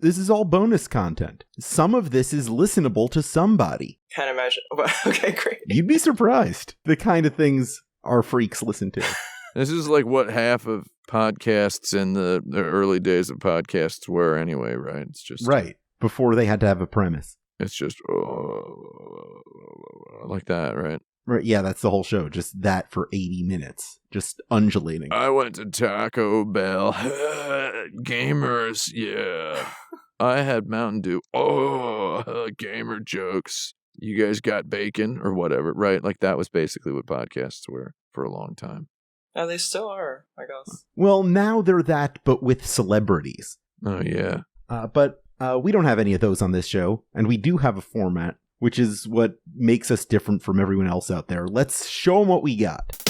This is all bonus content. Some of this is listenable to somebody. Can't imagine. Okay, great. You'd be surprised the kind of things our freaks listen to. This is like what half of podcasts in the early days of podcasts were anyway, right? It's just right before they had to have a premise. It's just like that, right? Right, yeah, that's the whole show. Just that for 80 minutes. Just undulating. I went to Taco Bell. Gamers, yeah. I had Mountain Dew. Oh, gamer jokes. You guys got bacon or whatever, right? Like that was basically what podcasts were for a long time. Oh, they still are, I guess. Well, now they're that, but with celebrities. Oh, yeah. But we don't have any of those on this show, and we do have a format, which is what makes us different from everyone else out there. Let's show them what we got.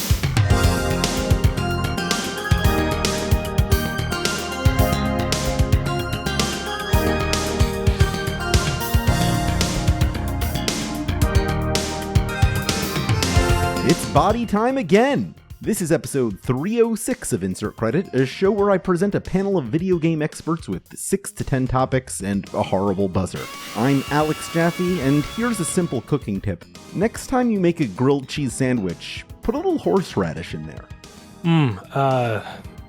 It's body time again! This is episode 306 of Insert Credit, a show where I present a panel of video game experts with 6 to 10 topics and a horrible buzzer. I'm Alex Jaffe, and here's a simple cooking tip. Next time you make a grilled cheese sandwich, put a little horseradish in there.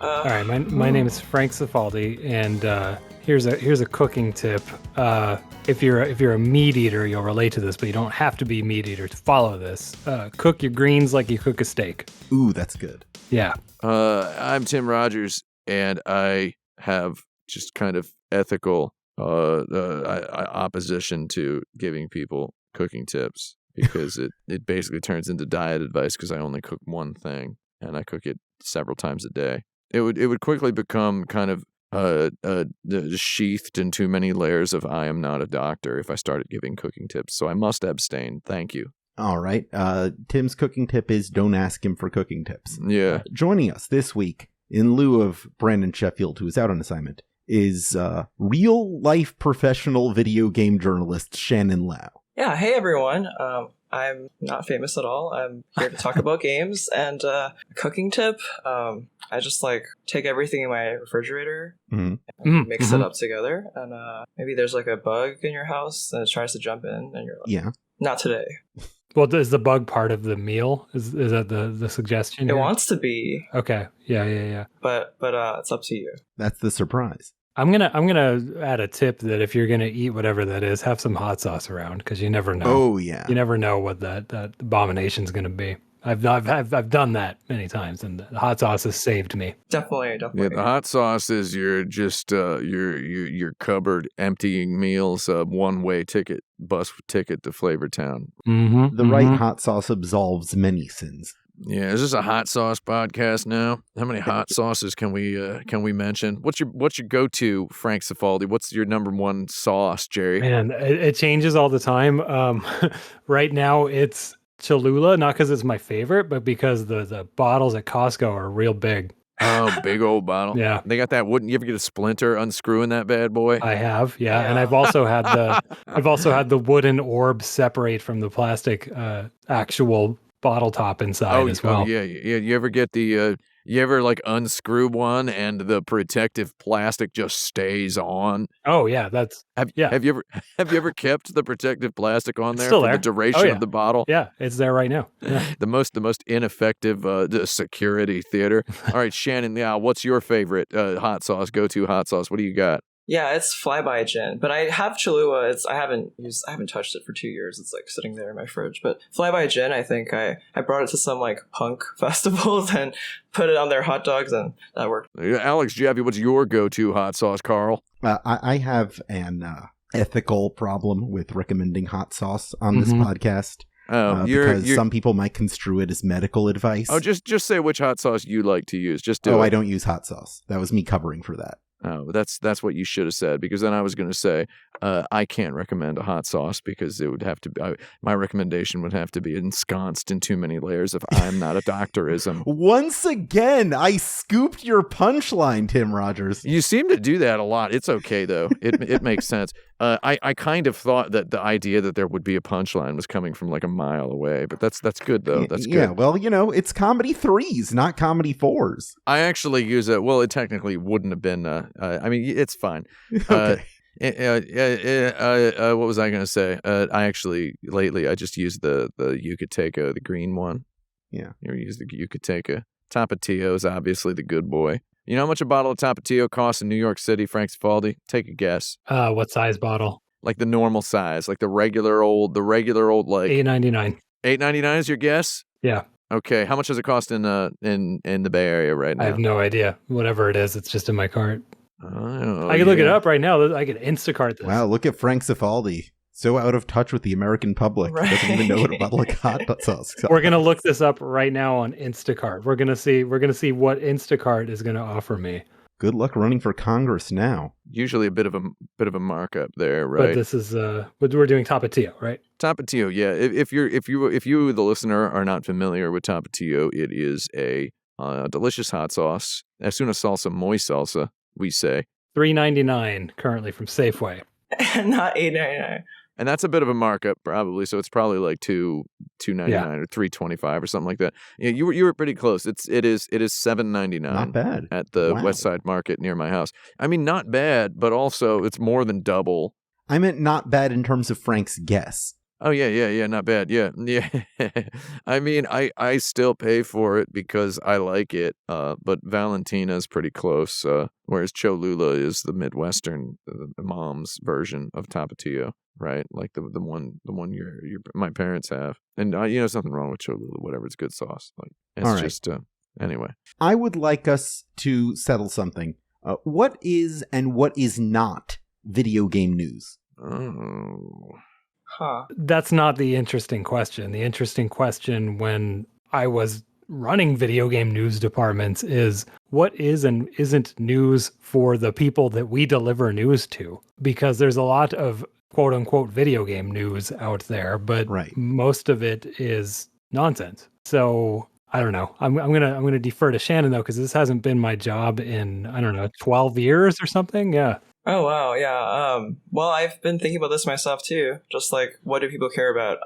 Alright, my name is Frank Cifaldi, and here's a cooking tip. If you're a meat eater, you'll relate to this, but you don't have to be a meat eater to follow this. Cook your greens like you cook a steak. Ooh, that's good. Yeah. I'm Tim Rogers, and I have just kind of ethical opposition to giving people cooking tips because it basically turns into diet advice because I only cook one thing, and I cook it several times a day. It would quickly become kind of sheathed in too many layers of I am not a doctor if I started giving cooking tips, so I must abstain. Thank you. All right. Tim's cooking tip is don't ask him for cooking tips. Yeah. Joining us this week, in lieu of Brandon Sheffield, who is out on assignment, is real-life professional video game journalist Shannon Liao. Yeah, hey everyone. I'm not famous at all. I'm here to talk about games and cooking tip. I just take everything in my refrigerator and mix it up together. And maybe there's a bug in your house and it tries to jump in and you're like, yeah, not today. Well, is the bug part of the meal? Is that the suggestion? It wants to be. Okay. Yeah. But it's up to you. That's the surprise. I'm gonna add a tip that if you're gonna eat whatever that is, have some hot sauce around because you never know. Oh yeah, you never know what that abomination's gonna be. I've done that many times, and the hot sauce has saved me. Definitely. Yeah, the hot sauce is your cupboard emptying meals, one-way ticket, bus ticket to Flavortown. The right hot sauce absolves many sins. Yeah, is this a hot sauce podcast now? How many hot sauces can we mention? What's your go-to, Frank Cifaldi? What's your number one sauce, Jerry? Man, it changes all the time. Right now it's Cholula, not because it's my favorite, but because the bottles at Costco are real big. Oh, big old bottle. Yeah. They got that wooden, you ever get a splinter unscrewing that bad boy? I have, yeah. And I've also had the wooden orb separate from the plastic actual bottle top inside as well. Oh, yeah. You ever get the you ever unscrew one and the protective plastic just stays on? Oh yeah, Have you ever kept the protective plastic on there for the duration of the bottle? Yeah, it's there right now. Yeah. the most ineffective security theater. All right, Shannon, what's your favorite hot sauce? Go-to hot sauce. What do you got? Yeah, it's Flyby Gin, but I have Cholula. I haven't touched it for 2 years. It's sitting there in my fridge. But Flyby Gin, I think I brought it to some punk festivals and put it on their hot dogs, and that worked. Alex Jaffe, what's your go-to hot sauce, Carl? I have an ethical problem with recommending hot sauce on this podcast. Oh, because some people might construe it as medical advice. Oh, just say which hot sauce you like to use. Just do it. I don't use hot sauce. That was me covering for that. Oh, that's what you should have said, because then I was going to say I can't recommend a hot sauce because it would have to my recommendation would have to be ensconced in too many layers of I'm not a doctorism. Once again, I scooped your punchline, Tim Rogers. You seem to do that a lot. It's okay though. It makes sense. I kind of thought that the idea that there would be a punchline was coming from a mile away, but that's good though. That's good. Yeah, well, it's comedy 3s, not comedy 4s. I actually use it. Well, it technically wouldn't have been. It's fine. Okay. What was I going to say? I actually, lately, I just used the Yucateco, the green one. Yeah. You use the Yucateco. Tapatio is obviously the good boy. You know how much a bottle of Tapatio costs in New York City, Frank Cifaldi? Take a guess. What size bottle? Like the normal size, like the regular old, like $8.99. $8.99 is your guess? Yeah. Okay. How much does it cost in the Bay Area right now? I have no idea. Whatever it is, it's just in my cart. Oh, I can look it up right now. I can Instacart this. Wow, look at Frank Cifaldi. So out of touch with the American public. Right. Doesn't even know what a bottle of hot sauce costs. We're gonna look this up right now on Instacart. We're gonna see what Instacart is gonna offer me. Good luck running for Congress now. Usually a bit of a markup there, right? But this is we're doing Tapatio, right? Tapatio, yeah. If you the listener are not familiar with Tapatio, it is a delicious hot sauce. As soon as salsa, muy salsa, we say. $3.99 currently from Safeway. Not $8.99. And that's a bit of a markup, probably. So it's probably like $2.99 or $3.25 or something like that. Yeah, you were pretty close. It is $7.99. Not bad. At the Wow. West Side Market near my house. I mean, not bad, but also it's more than double. I meant not bad in terms of Frank's guess. Oh yeah, not bad. Yeah. I mean, I still pay for it because I like it. But Valentina's pretty close. Whereas Cholula is the Midwestern, the mom's version of Tapatio, right? Like the one my parents have. And there's nothing wrong with Cholula. Whatever, it's good sauce. Like it's All right. just anyway. I would like us to settle something. What is and what is not video game news? Oh. Huh. That's not the interesting question. The interesting question when I was running video game news departments is what is and isn't news for the people that we deliver news to? Because there's a lot of quote unquote video game news out there, but Right. most of it is nonsense. So I don't know. I'm gonna defer to Shannon though, because this hasn't been my job in 12 years or something. Yeah. Oh wow, yeah. Well, I've been thinking about this myself too. Just like, what do people care about?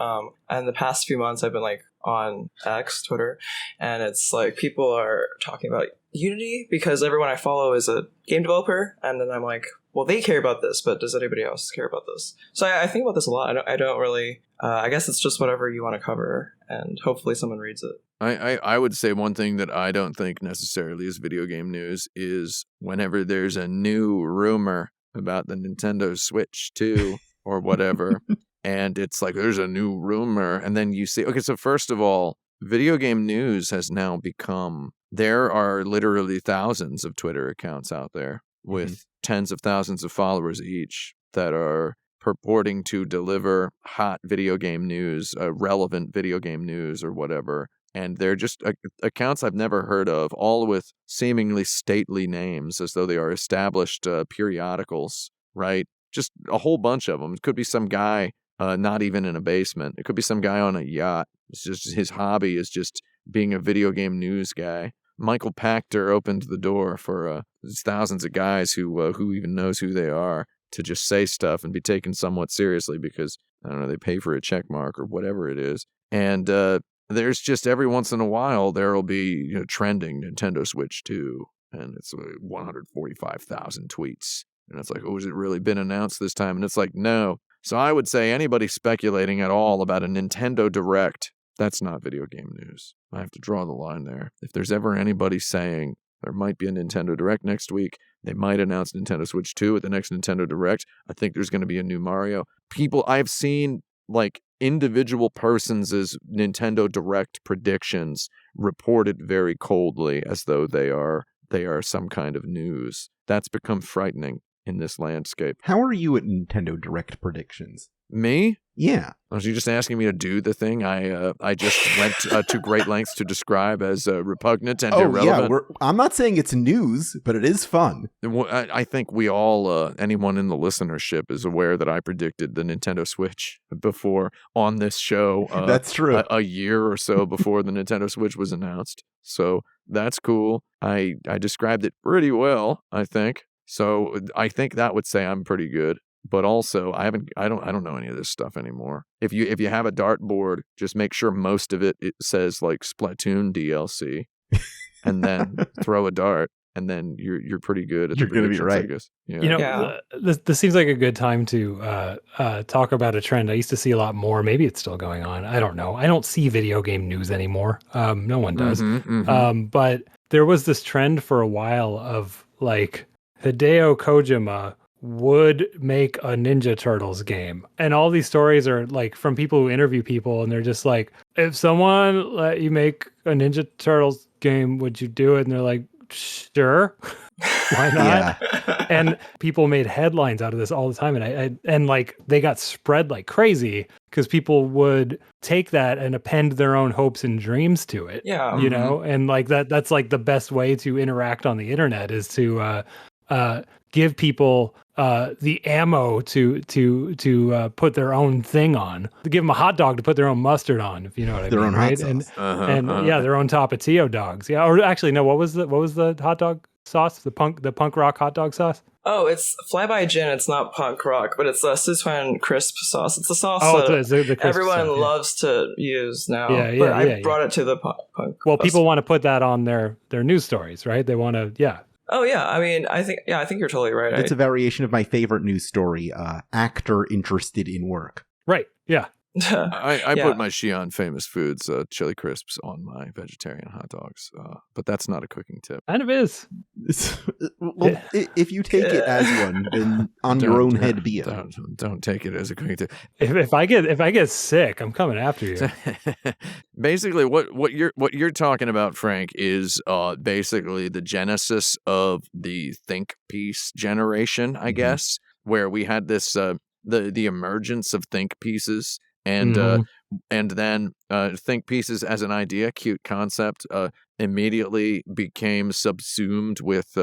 And the past few months, I've been like on X, Twitter, and it's like people are talking about Unity because everyone I follow is a game developer, and then I'm like, well, they care about this, but does anybody else care about this? So I think about this a lot. I don't really. I guess it's just whatever you want to cover, and hopefully someone reads it. I would say one thing that I don't think necessarily is video game news is whenever there's a new rumor about the Nintendo Switch 2 or whatever, and it's like there's a new rumor, and then you see, okay, so first of all, video game news has now become, there are literally thousands of Twitter accounts out there with tens of thousands of followers each that are purporting to deliver hot video game news, relevant video game news or whatever. And they're just accounts I've never heard of, all with seemingly stately names as though they are established periodicals, right? Just a whole bunch of them. It could be some guy not even in a basement. It could be some guy on a yacht. It's just his hobby is just being a video game news guy. Michael Pachter opened the door for thousands of guys who even knows who they are to just say stuff and be taken somewhat seriously because, I don't know, they pay for a check mark or whatever it is. And there's just every once in a while there'll be trending Nintendo Switch 2, and it's 145,000 tweets. And it's like, oh, has it really been announced this time? And it's like, no. So I would say anybody speculating at all about a Nintendo Direct, that's not video game news. I have to draw the line there. If there's ever anybody saying there might be a Nintendo Direct next week, they might announce Nintendo Switch 2 at the next Nintendo Direct. I think there's going to be a new Mario. I've seen like individual persons' Nintendo Direct predictions reported very coldly as though they are some kind of news. That's become frightening in this landscape. How are you at Nintendo Direct predictions? Me? Yeah. Was you just asking me to do the thing I just went to great lengths to describe as repugnant and irrelevant? Yeah, I'm not saying it's news, but it is fun. I think we all, anyone in the listenership is aware that I predicted the Nintendo Switch before on this show. That's true. A year or so before the Nintendo Switch was announced. So that's cool. I described it pretty well, I think. So I think that would say I'm pretty good. But also, I don't know any of this stuff anymore. If you have a dartboard, just make sure most of it says like Splatoon DLC, and then throw a dart. and then you're pretty good at You're the gonna be predictions, right. I guess. Yeah. You know, Yeah. this seems like a good time to talk about a trend I used to see a lot more. Maybe it's still going on. I don't know. I don't see video game news anymore. No one does. But there was this trend for a while of like Hideo Kojima would make a Ninja Turtles game. And all these stories are like from people who interview people, and they're just like, if someone let you make a Ninja Turtles game, would you do it? And they're like, sure. Why not? Yeah. And people made headlines out of this all the time, and like they got spread like crazy because people would take that and append their own hopes and dreams to it. Yeah. You know, and like that's like the best way to interact on the internet is to give people the ammo to put their own thing on, to give them a hot dog to put their own mustard on, if you know what I Their mean, own hot right? sauce. And yeah, their own Tapatio dogs. Yeah, or actually no, what was the hot dog sauce? The punk rock hot dog sauce? Oh, it's Flyby Gin. It's not punk rock, but it's a Sichuan crisp sauce. It's a sauce It's the crisp everyone stuff, yeah. loves to use now. Yeah, but yeah, I yeah, brought it to the punk. Well, people want to put that on their news stories, right? They want to, yeah. Oh yeah, I mean, I think you're totally right. It's a variation of my favorite news story, actor interested in work. Right, yeah. I Yeah. put my Xi'an famous foods chili crisps on my vegetarian hot dogs, but that's not a cooking tip. Kind of is. Well, if you take it as one, then on your own head be it. Don't take it as a cooking tip. If I get sick, I'm coming after you. Basically, what you're talking about, Frank, is basically the genesis of the think piece generation, I guess, where we had this the emergence of think pieces. And then think pieces as an idea, cute concept, immediately became subsumed with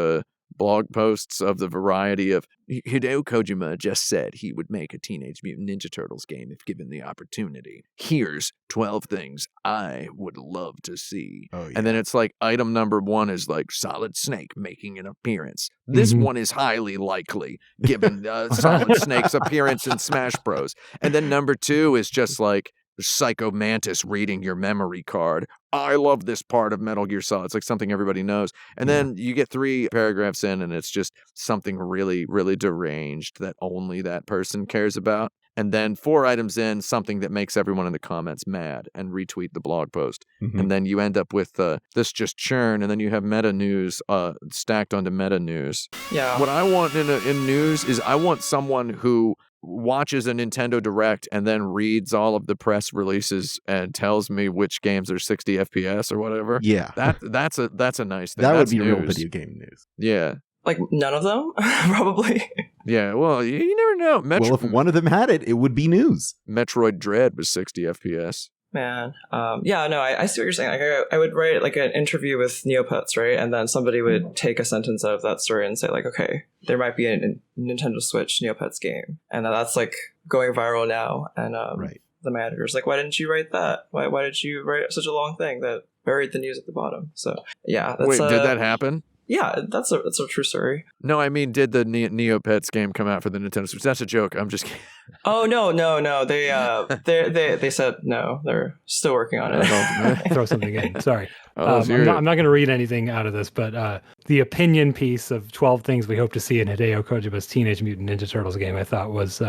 blog posts of the variety of Hideo Kojima just said he would make a Teenage Mutant Ninja Turtles game if given the opportunity. Here's 12 things I would love to see. Oh, yeah. And then it's like item number 1 is like Solid Snake making an appearance. This one is highly likely given Solid Snake's appearance in Smash Bros. And then number 2 is just like Psycho Mantis reading your memory card. I love this part of Metal Gear Solid. It's like something everybody knows. And then you get 3 paragraphs in and it's just something really, really deranged that only that person cares about. And then 4 items in, something that makes everyone in the comments mad and retweet the blog post. And then you end up with this just churn, and then you have meta news stacked onto meta news. Yeah. What I want in news is I want someone who watches a Nintendo Direct and then reads all of the press releases and tells me which games are 60 FPS or whatever. Yeah. That's a nice thing. That That's would be news. real video game news. Yeah. Like none of them, probably. Yeah, well, you never know. Well, if one of them had it, it would be news. Metroid Dread was 60 FPS. Man, yeah, no, I see what you're saying. Like, I would write like an interview with Neopets, right? And then somebody would take a sentence out of that story and say like, okay, there might be a Nintendo Switch Neopets game, and that's like going viral now. And the manager's like, why didn't you write that? Why did you write such a long thing that buried the news at the bottom? So yeah, that's, wait, did that happen? Yeah, that's a true story. No, I mean, did the Neopets game come out for the Nintendo Switch? That's a joke. I'm just kidding. Oh no. They said no. They're still working on it. Throw something in. Sorry. Oh, I'm not going to read anything out of this, but the opinion piece of 12 things we hope to see in Hideo Kojima's Teenage Mutant Ninja Turtles game, I thought was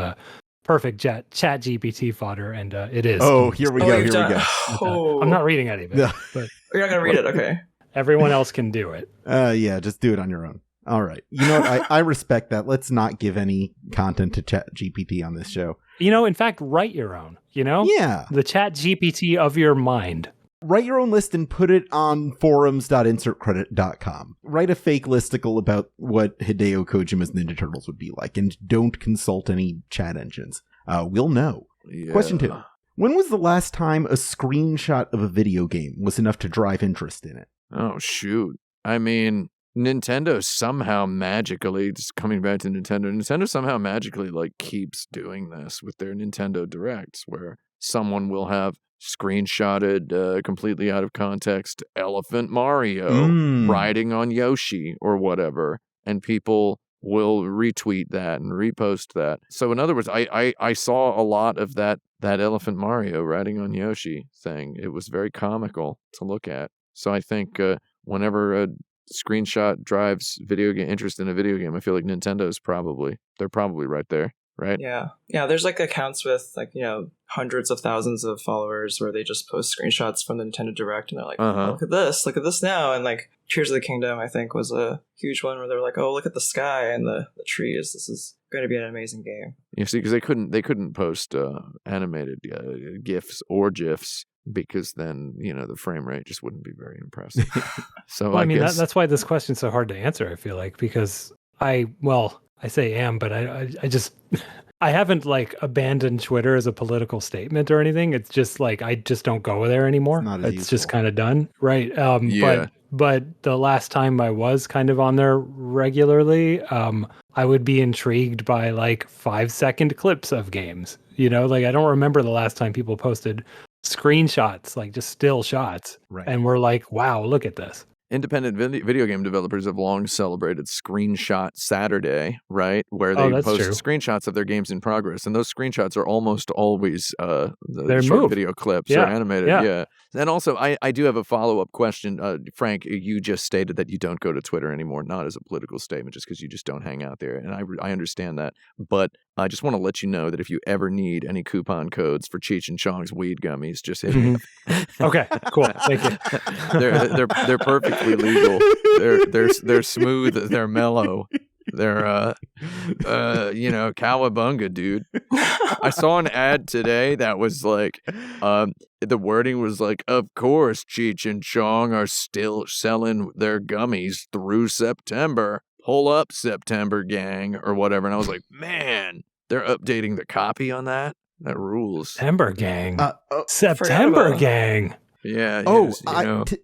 perfect chat GPT fodder, and it is. Oh, here we go. Oh. I'm not reading any of it, but you're not going to read it, okay? Everyone else can do it. Yeah, just do it on your own. All right. You know what? I respect that. Let's not give any content to Chat GPT on this show. You know, in fact, write your own, you know? Yeah. The Chat GPT of your mind. Write your own list and put it on forums.insertcredit.com. Write a fake listicle about what Hideo Kojima's Ninja Turtles would be like, and don't consult any chat engines. We'll know. Yeah. Question 2. When was the last time a screenshot of a video game was enough to drive interest in it? Oh, shoot. I mean, Nintendo somehow magically, just coming back to Nintendo somehow magically like keeps doing this with their Nintendo Directs, where someone will have screenshotted, completely out of context, Elephant Mario riding on Yoshi or whatever, and people will retweet that and repost that. So in other words, I saw a lot of that Elephant Mario riding on Yoshi thing. It was very comical to look at. So I think whenever screenshot drives video game interest in a video game, I feel like Nintendo's they're probably right there, right? Yeah. There's like accounts with like, hundreds of thousands of followers where they just post screenshots from the Nintendo Direct and they're like, oh, look at this now. And like Tears of the Kingdom, I think, was a huge one where they're like, oh, look at the sky and the trees. This is going to be an amazing game. You see, because they couldn't post animated GIFs or GIFs, because then the frame rate just wouldn't be very impressive. So I mean, guess that's why this question's so hard to answer. I feel like, because I say am, but I just I haven't like abandoned Twitter as a political statement or anything. It's just like I just don't go there anymore. It's just kind of done, right? But the last time I was kind of on there regularly, I would be intrigued by like 5-second clips of games. Like I don't remember the last time people posted screenshots, like just still shots, right? And we're like, wow, look at this. Independent video game developers have long celebrated Screenshot Saturday, right? Where they post screenshots of their games in progress. And those screenshots are almost always the short video clips or animated. Yeah. And also, I do have a follow-up question. Frank, you just stated that you don't go to Twitter anymore, not as a political statement, just because you just don't hang out there. And I understand that. But I just want to let you know that if you ever need any coupon codes for Cheech and Chong's weed gummies, just hit me up. Okay, cool. Thank you. They're perfectly legal. They're smooth. They're mellow. They're cowabunga, dude. I saw an ad today that was like, the wording was like, of course Cheech and Chong are still selling their gummies through September. Pull up, September gang, or whatever. And I was like, man, they're updating the copy on that. That rules. September gang. September gang. Yeah.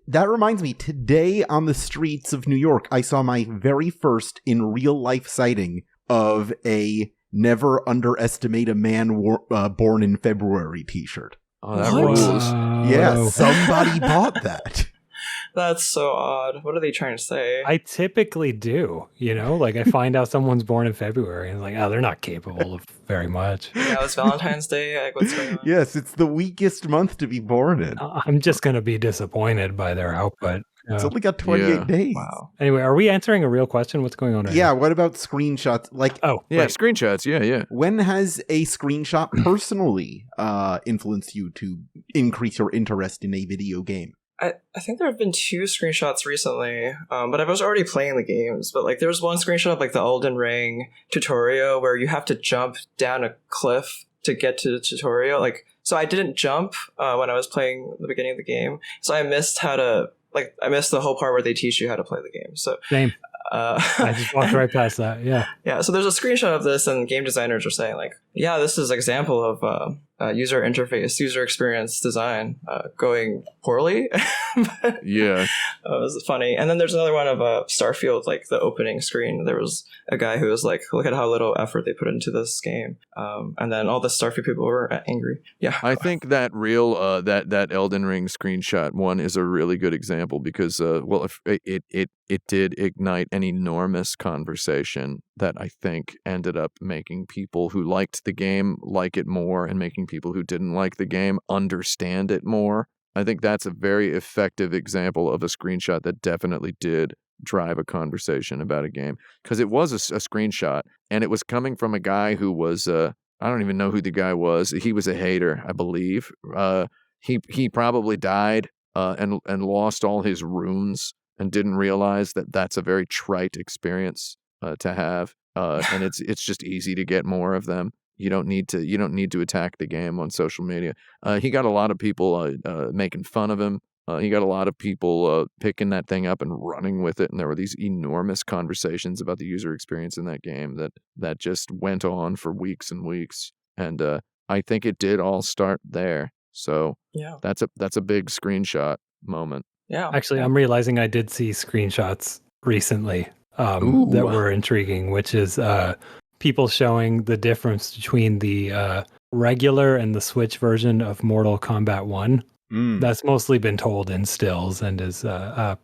That reminds me. Today on the streets of New York, I saw my very first in real life sighting of a "Never Underestimate a Man Born in February" T-shirt. Oh, that rules. Yeah, somebody bought that. That's so odd. What are they trying to say? I typically do, like I find out someone's born in February and like, oh, they're not capable of very much. Yeah, it's Valentine's Day. Like, what's going on? Yes, it's the weakest month to be born in. I'm just going to be disappointed by their output. It's only got 28 days. Wow. Anyway, are we answering a real question? What's going on right now? What about screenshots? Screenshots. Yeah. When has a screenshot personally influenced you to increase your interest in a video game? I think there have been 2 screenshots recently, but I was already playing the games. But like, there was one screenshot of like the Elden Ring tutorial where you have to jump down a cliff to get to the tutorial. Like, so I didn't jump when I was playing the beginning of the game, so I missed I missed the whole part where they teach you how to play the game. So same. I just walked right past that. Yeah. So there's a screenshot of this, and game designers are saying like, yeah, this is an example of user interface, user experience design going poorly. Yeah. It was funny. And then there's another one of Starfield, like the opening screen. There was a guy who was like, look at how little effort they put into this game. And then all the Starfield people were angry. Yeah. I think that real that Elden Ring screenshot one is a really good example because if it did ignite an enormous conversation that I think ended up making people who liked the game like it more and making people who didn't like the game understand it more. I think that's a very effective example of a screenshot that definitely did drive a conversation about a game, because it was a screenshot and it was coming from a guy who was I don't even know who the guy was. He was a hater, I believe. He probably died and lost all his runes and didn't realize that that's a very trite experience to have, and it's just easy to get more of them. You don't need to attack the game on social media. He got a lot of people making fun of him. He got a lot of people picking that thing up and running with it, and there were these enormous conversations about the user experience in that game that just went on for weeks and weeks. And I think it did all start there. So yeah, that's a big screenshot moment. Yeah, actually, I'm realizing I did see screenshots recently that were intriguing, which is people showing the difference between the regular and the Switch version of Mortal Kombat 1. That's mostly been told in stills and is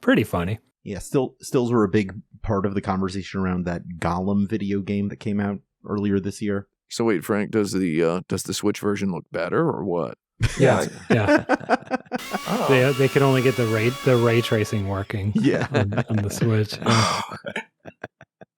pretty funny. Yeah, stills were a big part of the conversation around that Gollum video game that came out earlier this year. So wait, Frank, does the Switch version look better or what? Yeah. Oh. They could only get the ray tracing working. Yeah. on the Switch.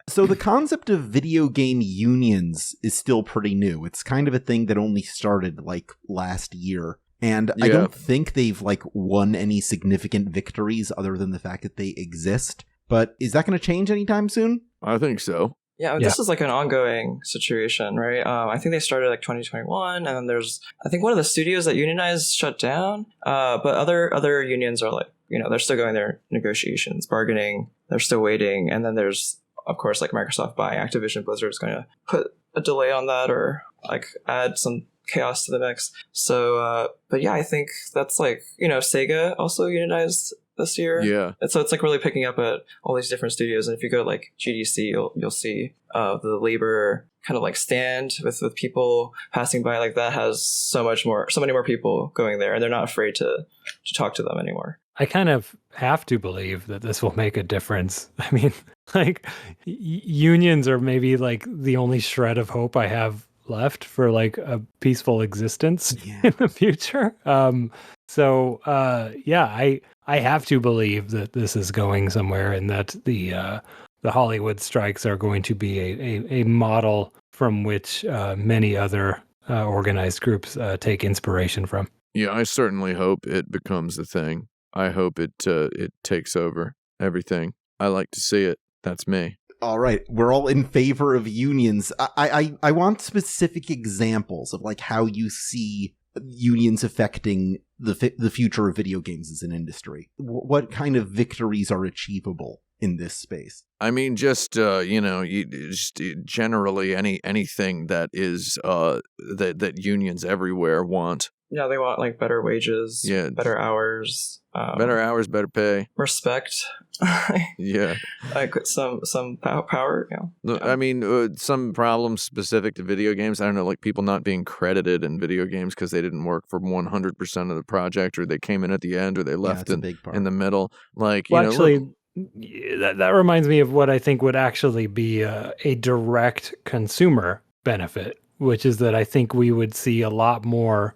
So the concept of video game unions is still pretty new. It's kind of a thing that only started like last year. And I don't think they've like won any significant victories other than the fact that they exist. But is that going to change anytime soon? I think so. Yeah, this is like an ongoing situation, right? I think they started like 2021, and then there's, I think one of the studios that unionized shut down, but other unions are like, they're still going their negotiations, bargaining, they're still waiting, and then there's, of course, like Microsoft buying Activision Blizzard is going to put a delay on that or like add some chaos to the mix. So, but yeah, I think that's like, Sega also unionized this year. Yeah. And so it's like really picking up at all these different studios. And if you go to like GDC, you'll see the labor kind of like stand with people passing by. Like that has so many more people going there, and they're not afraid to talk to them anymore. I kind of have to believe that this will make a difference. I mean, like unions are maybe like the only shred of hope I have left for like a peaceful existence in the future. I have to believe that this is going somewhere, and that the Hollywood strikes are going to be a model from which many other organized groups take inspiration from. Yeah, I certainly hope it becomes a thing. I hope it takes over everything. I like to see it. That's me. All right, we're all in favor of unions. I want specific examples of like how you see unions affecting the future of video games as an industry. What kind of victories are achievable in this space? I mean, just generally anything that is that unions everywhere want. Yeah, they want like better wages, better hours, better pay, respect. Yeah, like some power. I mean, some problems specific to video games. I don't know, like people not being credited in video games because they didn't work for 100% of the project, or they came in at the end, or they left in the middle. Like, that reminds me of what I think would actually be a direct consumer benefit, which is that I think we would see a lot more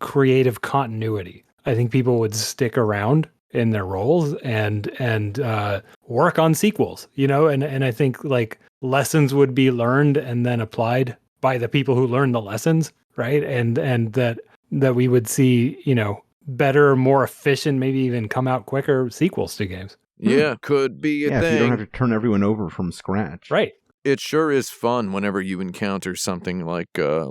creative continuity. I think people would stick around in their roles and work on sequels, and I think like lessons would be learned and then applied by the people who learned the lessons, right? And that we would see, better, more efficient, maybe even come out quicker sequels to games. Yeah, could be a thing. If you don't have to turn everyone over from scratch. Right. It sure is fun whenever you encounter something like the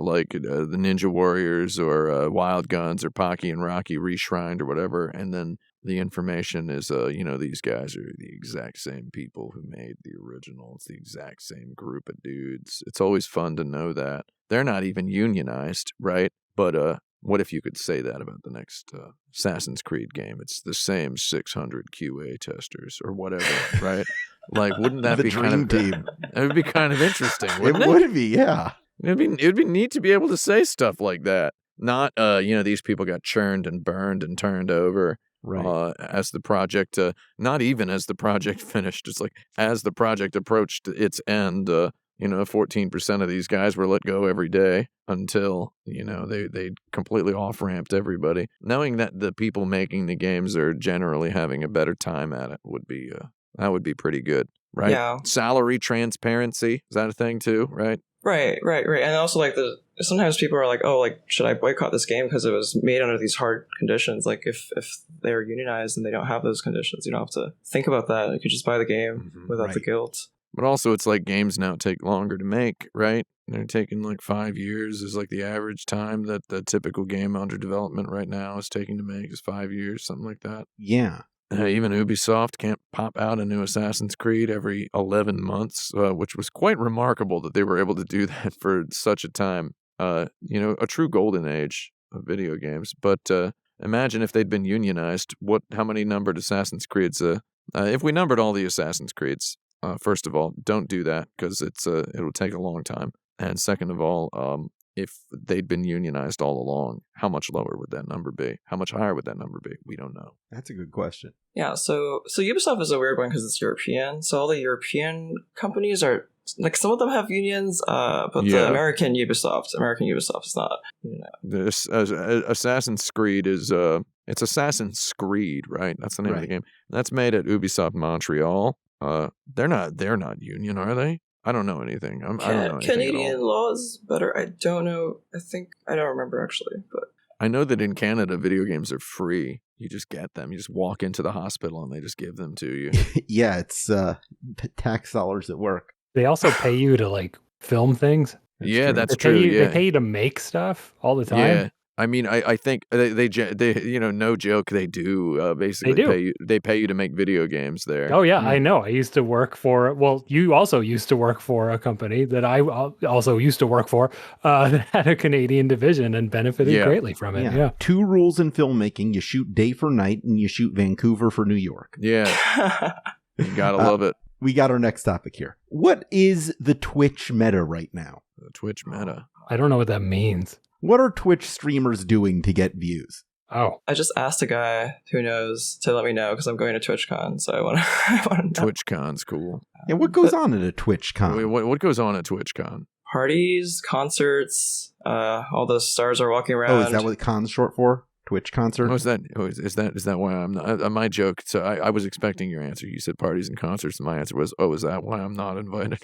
Ninja Warriors or Wild Guns or Pocky and Rocky reshrined or whatever, and then the information is, these guys are the exact same people who made the original. It's the exact same group of dudes. It's always fun to know that. They're not even unionized, right? But what if you could say that about the next Assassin's Creed game? It's the same 600 QA testers or whatever, right? Like, wouldn't that be kind of team? It would be kind of interesting, wouldn't it? It would be, yeah. It'd be neat to be able to say stuff like that. Not, these people got churned and burned and turned over. Right. As the project, not even as the project finished. It's like as the project approached its end, 14% of these guys were let go every day until, they completely off-ramped everybody. Knowing that the people making the games are generally having a better time at it would be, that would be pretty good, right? Yeah. Salary transparency, is that a thing too, right? Right. And also like sometimes people are like, oh, like, should I boycott this game because it was made under these hard conditions? Like if they're unionized and they don't have those conditions, you don't have to think about that. You could just buy the game without the guilt. But also it's like games now take longer to make, right? They're taking like 5 years is like the average time that the typical game under development right now is taking to make is 5 years, something like that. Yeah. Even Ubisoft can't pop out a new Assassin's Creed every 11 months, which was quite remarkable that they were able to do that for such a time. A true golden age of video games. But imagine if they'd been unionized. How many numbered Assassin's Creeds? If we numbered all the Assassin's Creeds, first of all, don't do that because it'll take a long time. And second of all, if they'd been unionized all along, how much lower would that number be? How much higher would that number be? We don't know. That's a good question. Yeah, so Ubisoft is a weird one because it's European. So all the European companies are like some of them have unions, but the American Ubisoft is not. This Assassin's Creed is it's Assassin's Creed, right? That's the name of the game. That's made at Ubisoft Montreal. They're not union, are they? I don't know anything. I don't know anything Canadian at all. law is better. I don't know. I don't remember actually, but I know that in Canada, video games are free. You just get them. You just walk into the hospital and they just give them to you. Yeah, it's tax dollars at work. They also pay you to like film things. That's true. They pay you to make stuff all the time. Yeah. I mean, I think they no joke, they do basically pay you to make video games there. Oh yeah, I know. I used to work for. Well, you also used to work for a company that I also used to work for that had a Canadian division and benefited greatly from it. Yeah. 2 rules in filmmaking: you shoot day for night, and you shoot Vancouver for New York. Yeah, you gotta love it. We got our next topic here. What is the Twitch meta right now? The Twitch meta. I don't know what that means. What are Twitch streamers doing to get views? Oh, I just asked a guy who knows to let me know because I'm going to TwitchCon, so I want to know. TwitchCon's cool. Yeah, what goes on at a TwitchCon? Wait, what goes on at TwitchCon? Parties, concerts, all the stars are walking around. Oh, is that what con's short for? Twitch concert? Oh, is that why I'm not? My joke. So I was expecting your answer. You said parties and concerts, and my answer was, "Oh, is that why I'm not invited?"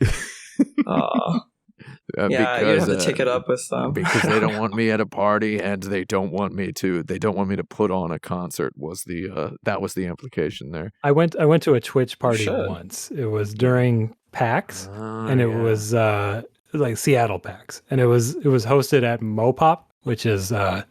Yeah, you have to take it up with them because they don't want me at a party, and they don't want me to put on a concert. That was the implication there. I went to a Twitch party once. It was during PAX, and it was like Seattle PAX, and it was hosted at Mopop, which is I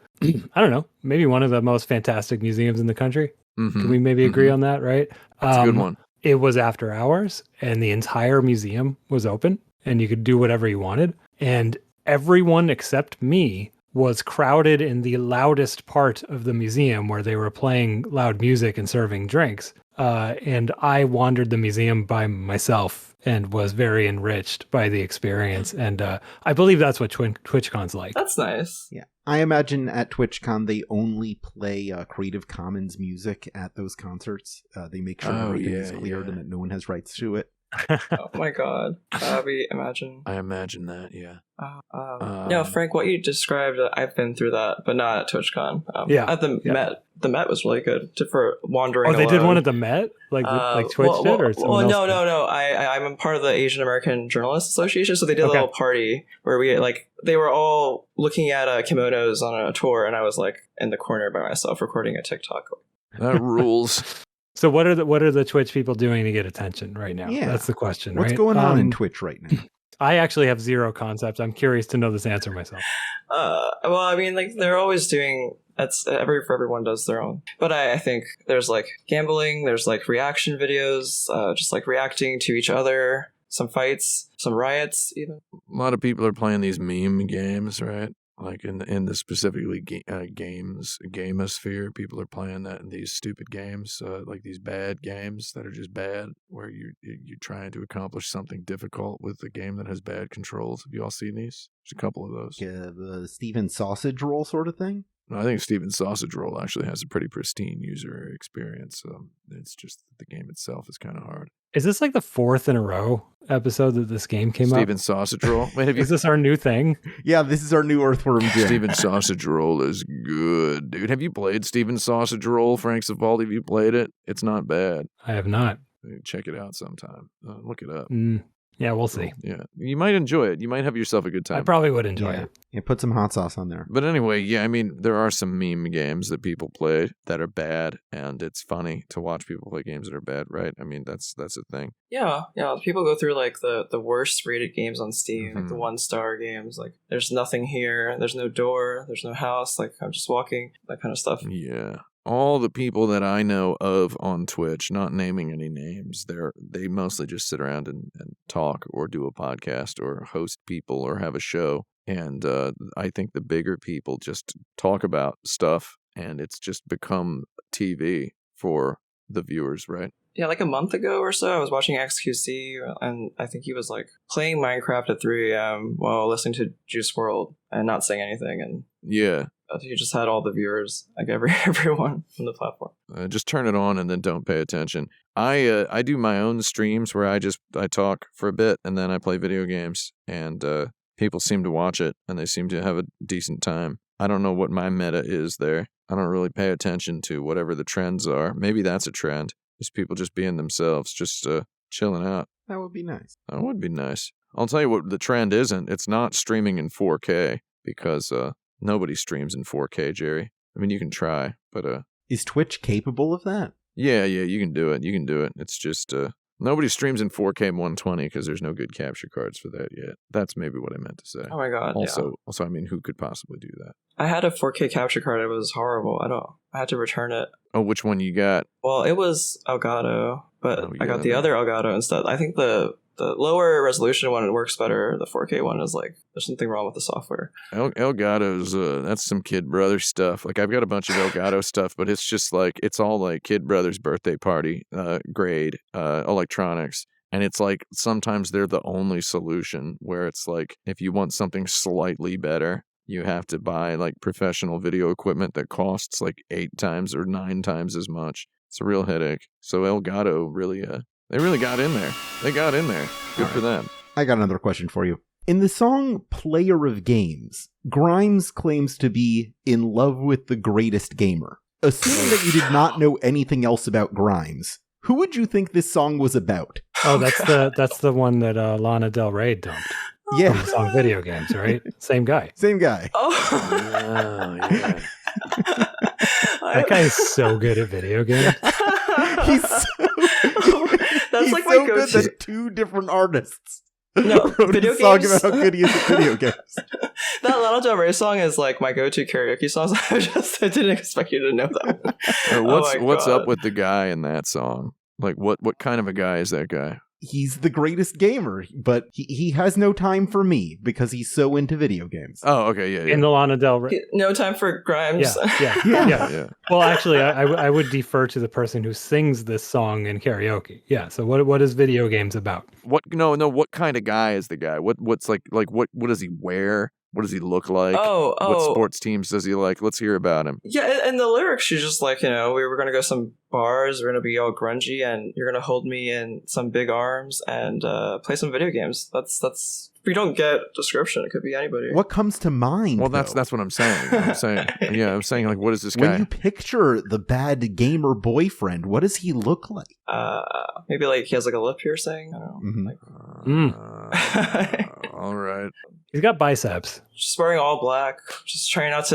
don't know, maybe one of the most fantastic museums in the country. Mm-hmm. Can we maybe agree on that? Right? That's a good one. It was after hours, and the entire museum was open. And you could do whatever you wanted. And everyone except me was crowded in the loudest part of the museum where they were playing loud music and serving drinks. And I wandered the museum by myself and was very enriched by the experience. And I believe that's what TwitchCon's like. That's nice. Yeah. I imagine at TwitchCon, they only play Creative Commons music at those concerts. They make sure everything is cleared and that no one has rights to it. Oh my god. Imagine. I imagine that, yeah. No, Frank, what you described, I've been through that, but not at TwitchCon. At the Met. The Met was really good for wandering. Oh, they alone. did one at the Met? Like Twitch did? Or well, no. I'm a part of the Asian American Journalists Association, so they did a little party where they were all looking at kimonos on a tour, and I was like in the corner by myself recording a TikTok. That rules. So what are the Twitch people doing to get attention right now? Yeah. That's the question. What's going on in Twitch right now? I actually have zero concept. I'm curious to know this answer myself. Well, I mean, like they're always doing. Everyone does their own. But I think there's like gambling. There's like reaction videos, just like reacting to each other. Some fights, some riots, even. A lot of people are playing these meme games, right? Like in the specifically gamosphere, people are playing that in these stupid games, like these bad games that are just bad, where you're trying to accomplish something difficult with a game that has bad controls. Have you all seen these? There's a couple of those. Yeah, the Steven Sausage Roll sort of thing? No, I think Steven Sausage Roll actually has a pretty pristine user experience. It's just the game itself is kind of hard. Is this like the 4th in a row episode that this game came Steven Sausage Roll? Wait, is this our new thing? Yeah, this is our new Earthworm Jim. Steven Sausage Roll is good, dude. Have you played Steven Sausage Roll, Frank Cifaldi? Have you played it? It's not bad. I have not. Check it out sometime. Look it up. Yeah, we'll see. Yeah, you might enjoy it. You might have yourself a good time. I probably would enjoy it. Yeah, put some hot sauce on there. But anyway, yeah, I mean, there are some meme games that people play that are bad, and it's funny to watch people play games that are bad, right? I mean, that's a thing. Yeah. People go through like the worst rated games on Steam, like the 1-star games. Like, there's nothing here, there's no door, there's no house. Like, I'm just walking, that kind of stuff. Yeah. All the people that I know of on Twitch, not naming any names, they mostly just sit around and talk or do a podcast or host people or have a show. And I think the bigger people just talk about stuff, and it's just become TV for the viewers, right? Yeah, like a month ago or so, I was watching XQC, and I think he was like playing Minecraft at 3 a.m. while listening to Juice WRLD and not saying anything. And Yeah. You just had all the viewers, like everyone from the platform. Just turn it on and then don't pay attention. I do my own streams where I talk for a bit and then I play video games, and people seem to watch it and they seem to have a decent time. I don't know what my meta is there. I don't really pay attention to whatever the trends are. Maybe that's a trend. Just people just being themselves, just chilling out. That would be nice. That would be nice. I'll tell you what the trend isn't. It's not streaming in 4K because nobody streams in 4K, Jerry. I mean, you can try, but is Twitch capable of that? Yeah, you can do it. You can do it. It's just nobody streams in 4K 120 because there's no good capture cards for that yet. That's maybe what I meant to say. Oh my god. Also, I mean, who could possibly do that? I had a 4K capture card. It was horrible. I had to return it. Oh, which one you got? Well, it was Elgato, but I got the yeah. other Elgato instead. I think the lower resolution one works better. The 4K one is like, there's something wrong with the software. Elgato's, that's some Kid Brother stuff. Like, I've got a bunch of Elgato stuff, but it's just like, it's all like Kid Brother's birthday party grade electronics. And it's like, sometimes they're the only solution where it's like, if you want something slightly better, you have to buy like professional video equipment that costs like 8 times or 9 times as much. It's a real headache. So Elgato really, they really got in there. They got in there. Good for them. I got another question for you. In the song Player of Games, Grimes claims to be in love with the greatest gamer. Assuming that you did not know anything else about Grimes, who would you think this song was about? Oh, that's the one that Lana Del Rey dumped. Yeah. From the song Video Games, right? Same guy. Same guy. Oh. Yeah. That guy is so good at video games. He's so, That's he's like my so go-to. good that 2 different artists No, wrote video a song games. about how good he is at video games. That Lana Del Rey song is like my go-to karaoke song. I didn't expect you to know that one. What's up with the guy in that song? Like, what kind of a guy is that guy? He's the greatest gamer, but he has no time for me because he's so into video games. Oh, okay, yeah. In the Lana Del Rey. No time for Grimes. Yeah. Well, actually, I would defer to the person who sings this song in karaoke. Yeah. So what is Video Games about? What? No. What kind of guy is the guy? What's like what does he wear? What does he look like? Oh. What sports teams does he like? Let's hear about him. Yeah, and the lyrics, she's just like, we were going to go some bars, we're going to be all grungy, and you're going to hold me in some big arms and play some video games. That's if we don't get description, it could be anybody. What comes to mind? Well, though? that's what I'm saying. I'm saying like, what is this guy? When you picture the bad gamer boyfriend, what does he look like? Maybe like he has like a lip piercing. I don't know. Mm-hmm. All right. He's got biceps. Just wearing all black, just trying not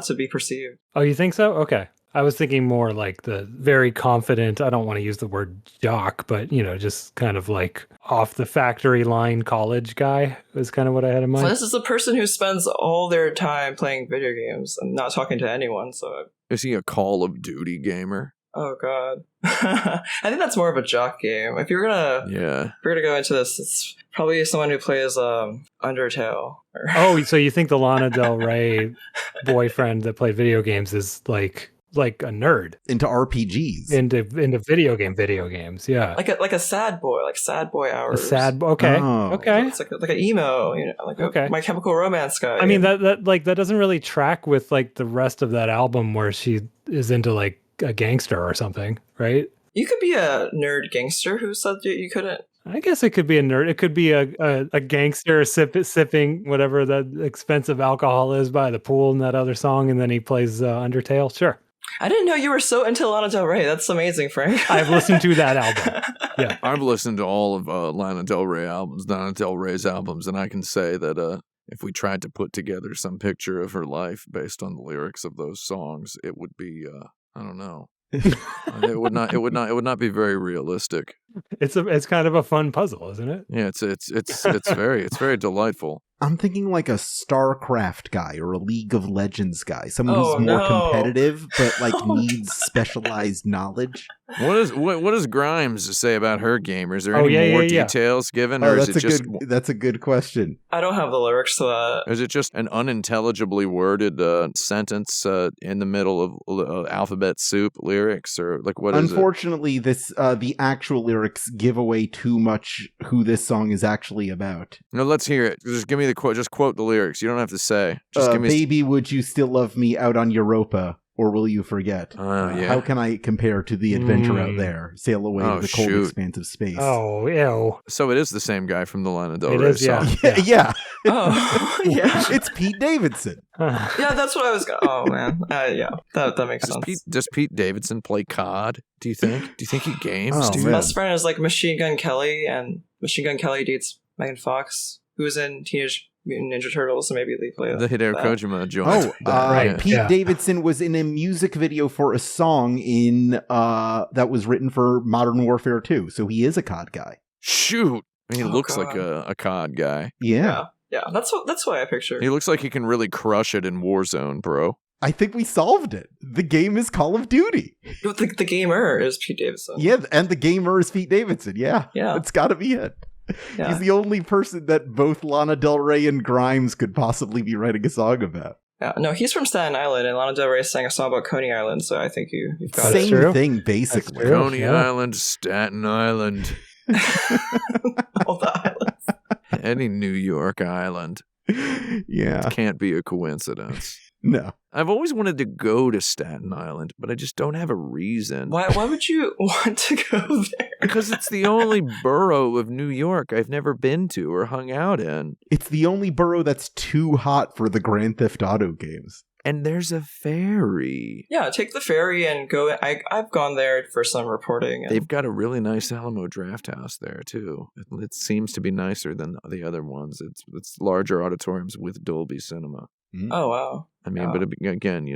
to be perceived. Oh, you think so? Okay. I was thinking more like the very confident, I don't want to use the word jock, but, just kind of like off the factory line college guy was kind of what I had in mind. So this is a person who spends all their time playing video games and not talking to anyone. So Is he a Call of Duty gamer? Oh god. I think that's more of a jock game. If you're gonna go into this, it's probably someone who plays Undertale. Oh, so you think the Lana Del Rey boyfriend that played video games is like a nerd into RPGs, into video games, yeah, like a sad boy, like Sad Boy Hours. Okay. It's like an emo, My Chemical Romance guy. I mean that doesn't really track with like the rest of that album where she is into like a gangster or something, right? You could be a nerd gangster. Who said you couldn't? I guess it could be a nerd. It could be a gangster sipping whatever that expensive alcohol is by the pool in that other song, and then he plays Undertale. Sure. I didn't know you were so into Lana Del Rey. That's amazing, Frank. I've listened to that album. Yeah, I've listened to all of Lana Del Rey's albums, and I can say that if we tried to put together some picture of her life based on the lyrics of those songs, it would be I don't know. It would not be very realistic. It's kind of a fun puzzle, isn't it? Yeah, it's very delightful. I'm thinking like a StarCraft guy or a League of Legends guy, someone who's more competitive but like needs specialized knowledge. What does Grimes say about her game? Is there any more details given, or is it just? That's a good question. I don't have the lyrics to that. Is it just an unintelligibly worded sentence in the middle of alphabet soup lyrics, or like what is it? Unfortunately, the actual lyrics give away too much who this song is actually about. No, let's hear it. Just give me the quote. Just quote the lyrics. You don't have to say. Just give me. Baby, would you still love me out on Europa? Or will you forget? Yeah. How can I compare to the adventure out there? Sail away to the cold expanse of space. Oh, ew. So it is the same guy from the Lana Del It Rey is, yeah. song. Yeah. Oh, yeah. It's Pete Davidson. Yeah, that's what I was going to... Oh, man. Yeah, that makes sense. Does Pete Davidson play COD, do you think? Do you think he games, Oh, dude? man. Best friend is like Machine Gun Kelly, and Machine Gun Kelly dates Megan Fox, who was in Teenage Mutant Ninja Turtles, so maybe they play The Hideo that. Kojima joint. Oh, Right. Pete Yeah. Davidson was in a music video for a song that was written for Modern Warfare 2, so he is a COD guy. Shoot. He looks God. like a COD guy. Yeah. Yeah, that's why I picture. He looks like he can really crush it in Warzone, bro. I think we solved it. The game is Call of Duty. The gamer is Pete Davidson. Yeah, and the gamer is Pete Davidson. Yeah. Yeah. It's got to be it. Yeah. He's the only person that both Lana Del Rey and Grimes could possibly be writing a song about. Yeah, no, he's from Staten Island, and Lana Del Rey sang a song about Coney Island, so I think you've got Same true. thing, basically. That's true. Coney Yeah. Island, Staten Island, all the islands. any New York island. Yeah. Can't be a coincidence. No. I've always wanted to go to Staten Island, but I just don't have a reason. Why would you want to go there? Because it's the only borough of New York I've never been to or hung out in. It's the only borough that's too hot for the Grand Theft Auto games. And there's a ferry. Yeah, take the ferry and go. I've gone there for some reporting. And They've got a really nice Alamo Draft House there, too. It seems to be nicer than the other ones. It's larger auditoriums with Dolby Cinema. oh, wow. I mean, Yeah. but again,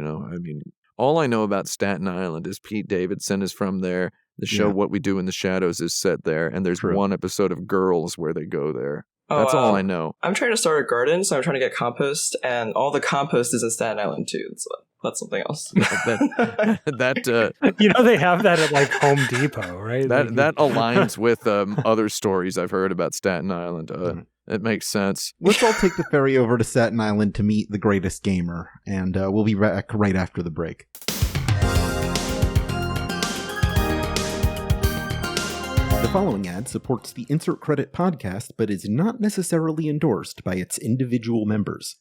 all I know about Staten Island is Pete Davidson is from there. The show Yeah. What We Do in the Shadows is set there. And there's True. one episode of Girls where they go there. Oh, That's all wow. I know. I'm trying to start a garden, so I'm trying to get compost, and all the compost is in Staten Island, too. So that's something else. that They have that at like Home Depot, right? that aligns with other stories I've heard about Staten Island. It makes sense. Let's all take the ferry over to Staten Island to meet the greatest gamer, and we'll be back right after the break. The following ad supports the Insert Credit podcast, but is not necessarily endorsed by its individual members.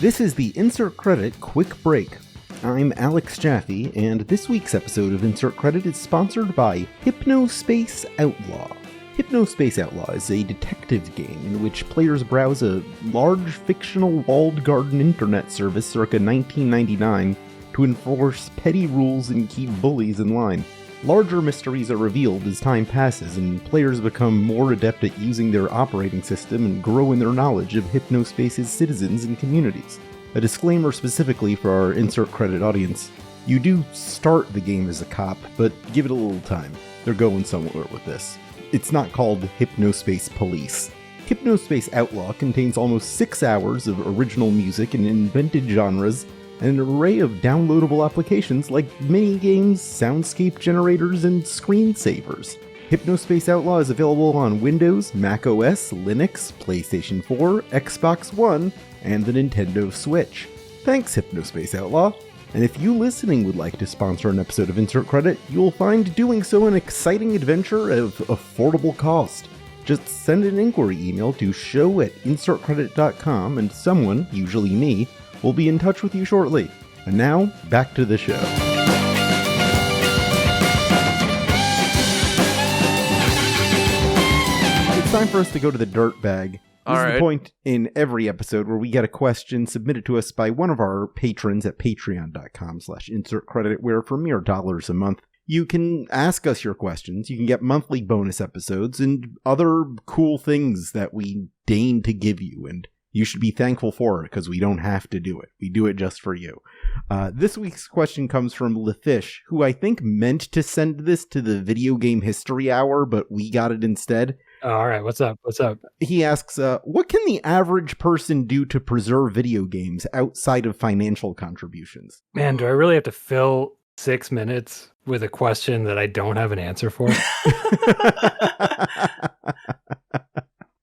This is the Insert Credit Quick Break. I'm Alex Jaffe, and this week's episode of Insert Credit is sponsored by Hypnospace Outlaw. Hypnospace Outlaw is a detective game in which players browse a large fictional walled garden internet service circa 1999 to enforce petty rules and keep bullies in line. Larger mysteries are revealed as time passes, and players become more adept at using their operating system and grow in their knowledge of Hypnospace's citizens and communities. A disclaimer specifically for our Insert Credit audience. You do start the game as a cop, but give it a little time. They're going somewhere with this. It's not called Hypnospace Police. Hypnospace Outlaw contains almost 6 hours of original music in invented genres, and an array of downloadable applications like mini-games, soundscape generators, and screensavers. Hypnospace Outlaw is available on Windows, Mac OS, Linux, PlayStation 4, Xbox One, and the Nintendo Switch. Thanks, Hypnospace Outlaw! And if you listening would like to sponsor an episode of Insert Credit, you'll find doing so an exciting adventure of affordable cost. Just send an inquiry email to show@insertcredit.com and someone, usually me, will be in touch with you shortly. And now, back to the show. It's time for us to go to the dirt bag. This is the point in every episode where we get a question submitted to us by one of our patrons at patreon.com/insertcredit, where for mere dollars a month, you can ask us your questions, you can get monthly bonus episodes, and other cool things that we deign to give you, and you should be thankful for it, because we don't have to do it. We do it just for you. This week's question comes from LeFish, who I think meant to send this to the Video Game History Hour, but we got it instead. Oh, all right, what's up? He asks, what can the average person do to preserve video games outside of financial contributions? Man, do I really have to fill 6 minutes with a question that I don't have an answer for?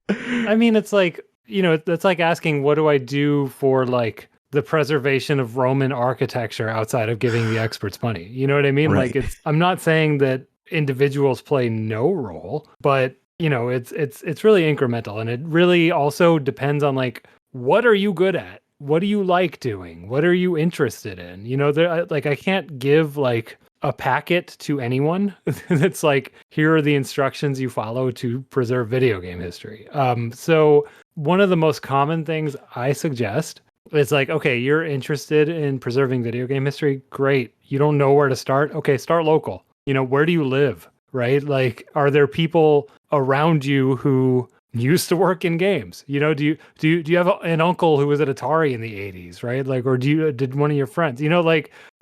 I mean, it's like, it's like asking, what do I do for like the preservation of Roman architecture outside of giving the experts money. You know what I mean? Right. Like I'm not saying that individuals play no role, but it's really incremental, and it really also depends on like, what are you good at? What do you like doing? What are you interested in? I can't give like a packet to anyone that's like, here are the instructions you follow to preserve video game history. So one of the most common things I suggest is like, okay, you're interested in preserving video game history. Great. You don't know where to start. Okay, start local. Where do you live? Right? Like, are there people around you who used to work in games? Do you have an uncle who was at Atari in the 80s, right? Like, or did one of your friends,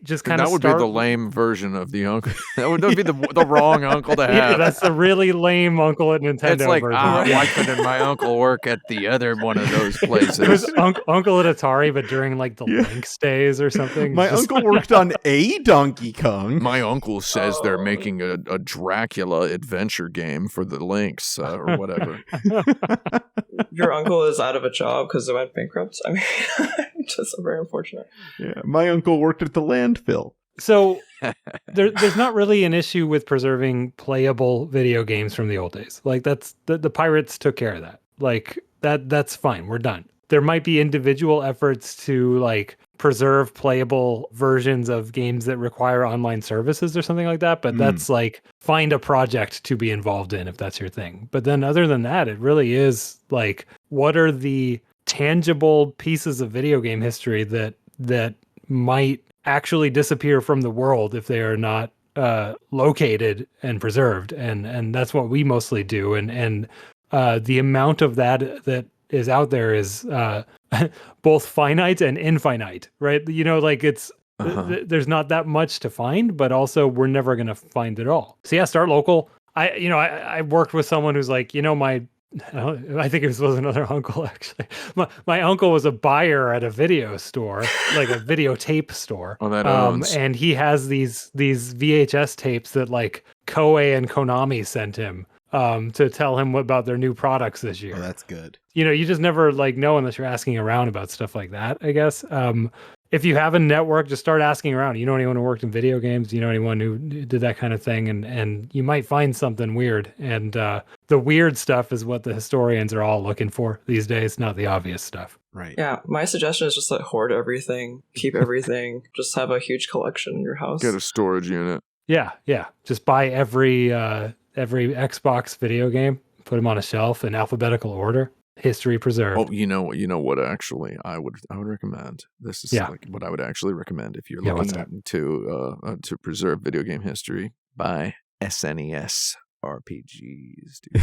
just kind of that would be the lame version of the uncle. That would be the wrong uncle to have. Yeah, that's a really lame uncle at Nintendo. It's like, version. Why couldn't my uncle work at the other one of those places? It was uncle at Atari, but during like the Lynx days or something. My uncle worked on a Donkey Kong. My uncle says they're making a Dracula adventure game for the Lynx or whatever. Your uncle is out of a job because they went bankrupt. I mean, just very unfortunate. Yeah, my uncle worked at the landfill. So there's not really an issue with preserving playable video games from the old days. Like that's the pirates took care of that. Like that's fine. We're done. There might be individual efforts to like preserve playable versions of games that require online services or something like that. But that's like, find a project to be involved in if that's your thing. But then other than that, it really is like, what are the tangible pieces of video game history that might actually disappear from the world if they are not located and preserved? And that's what we mostly do. And the amount of that is out there is both finite and infinite, right? Like it's there's not that much to find, but also we're never going to find it all. So yeah, start local. I worked with someone who's like, I think it was another uncle actually. My uncle was a buyer at a video store, like a videotape store. Oh, that owns. And he has these VHS tapes that like Koei and Konami sent him to tell him about their new products this year. Oh, that's good. You just never like know unless you're asking around about stuff like that, I guess. If you have a network, just start asking around. You know anyone who worked in video games? You know anyone who did that kind of thing? And you might find something weird. And the weird stuff is what the historians are all looking for these days, not the obvious stuff. Right. Yeah, my suggestion is just like hoard everything, keep everything, just have a huge collection in your house. Get a storage unit. Yeah. Just buy every Xbox video game, put them on a shelf in alphabetical order. History preserved. Oh, you know what? Actually, I would recommend. This is like what I would actually recommend if you're looking to preserve video game history. Buy SNES RPGs, dude.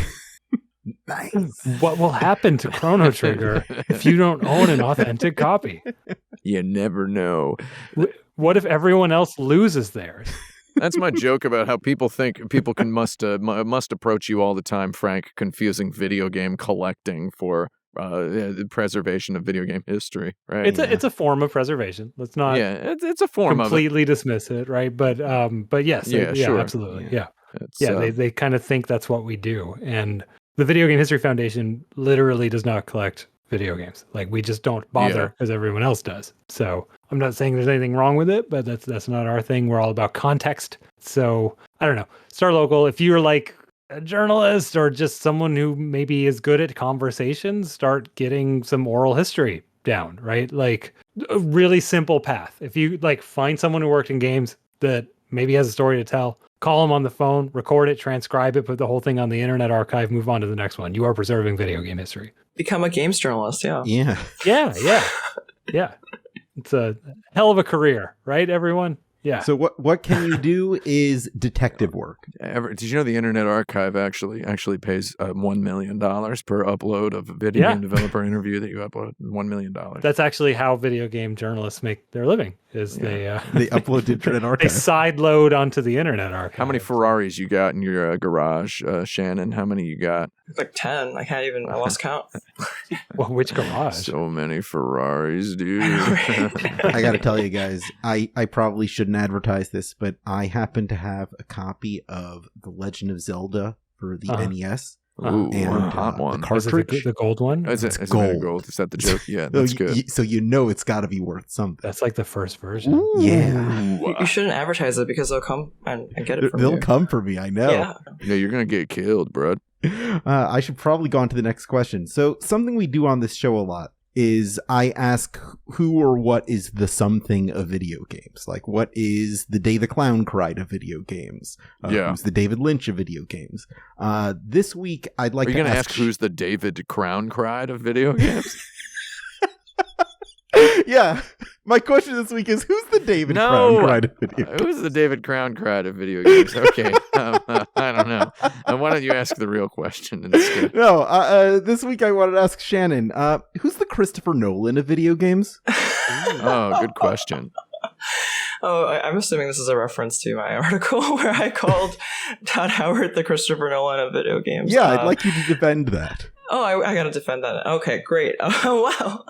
Nice. What will happen to Chrono Trigger if you don't own an authentic copy? You never know. What if everyone else loses theirs? That's my joke about how people think people must approach you all the time, Frank, confusing video game collecting for the preservation of video game history. Right? It's a form of preservation. Let's not it's a form completely dismiss it, right? But yes, sure. Absolutely, they kind of think that's what we do, and the Video Game History Foundation literally does not collect video games. Like, we just don't bother as everyone else does. So I'm not saying there's anything wrong with it, but that's not our thing. We're all about context. So I don't know. Start local. If you're like a journalist or just someone who maybe is good at conversations, start getting some oral history down, right? Like a really simple path. If you like find someone who worked in games that maybe has a story to tell, call them on the phone, record it, transcribe it, put the whole thing on the Internet Archive, move on to the next one. You are preserving video game history. Become a games journalist, Yeah. It's a hell of a career, right, everyone? Yeah. So what can you do is detective work. Did you know the Internet Archive actually pays $1 million per upload of a video game developer interview that you upload? $1 million. That's actually how video game journalists make their living. They upload to Internet Archive. They sideload onto the Internet Archive. How many Ferraris you got in your garage, Shannon? How many you got? Like 10. I lost count. Well, which garage? So many Ferraris, dude. I got to tell you guys, I probably shouldn't advertise this, but I happen to have a copy of The Legend of Zelda for the NES. Ooh, and hot one. the cartridge. The gold one? Is it gold. gold? Is that the joke? Yeah, that's good. So you know it's got to be worth something. That's like the first version. Ooh. Yeah. You shouldn't advertise it because they'll come and get it from you. They'll come for me, I know. Yeah, you're going to get killed, bro. I should probably go on to the next question. So something we do on this show a lot is I ask who or what is the something of video games. Like, what is the Day the Clown Cried of video games? Who's the David Lynch of video games? This week, I'd like to ask... Are you going to ask who's the David Crowncried of video games? Yeah. My question this week is, who's the David Crowncried of video games? Who's the David Crowncried of video games? Okay. I don't know. Why don't you ask the real question instead? No, this week I wanted to ask Shannon, who's the Christopher Nolan of video games? Oh, good question. Oh, I'm assuming this is a reference to my article where I called Todd Howard the Christopher Nolan of video games. Yeah, I'd like you to defend that. Oh, I gotta defend that. Okay, great. Wow.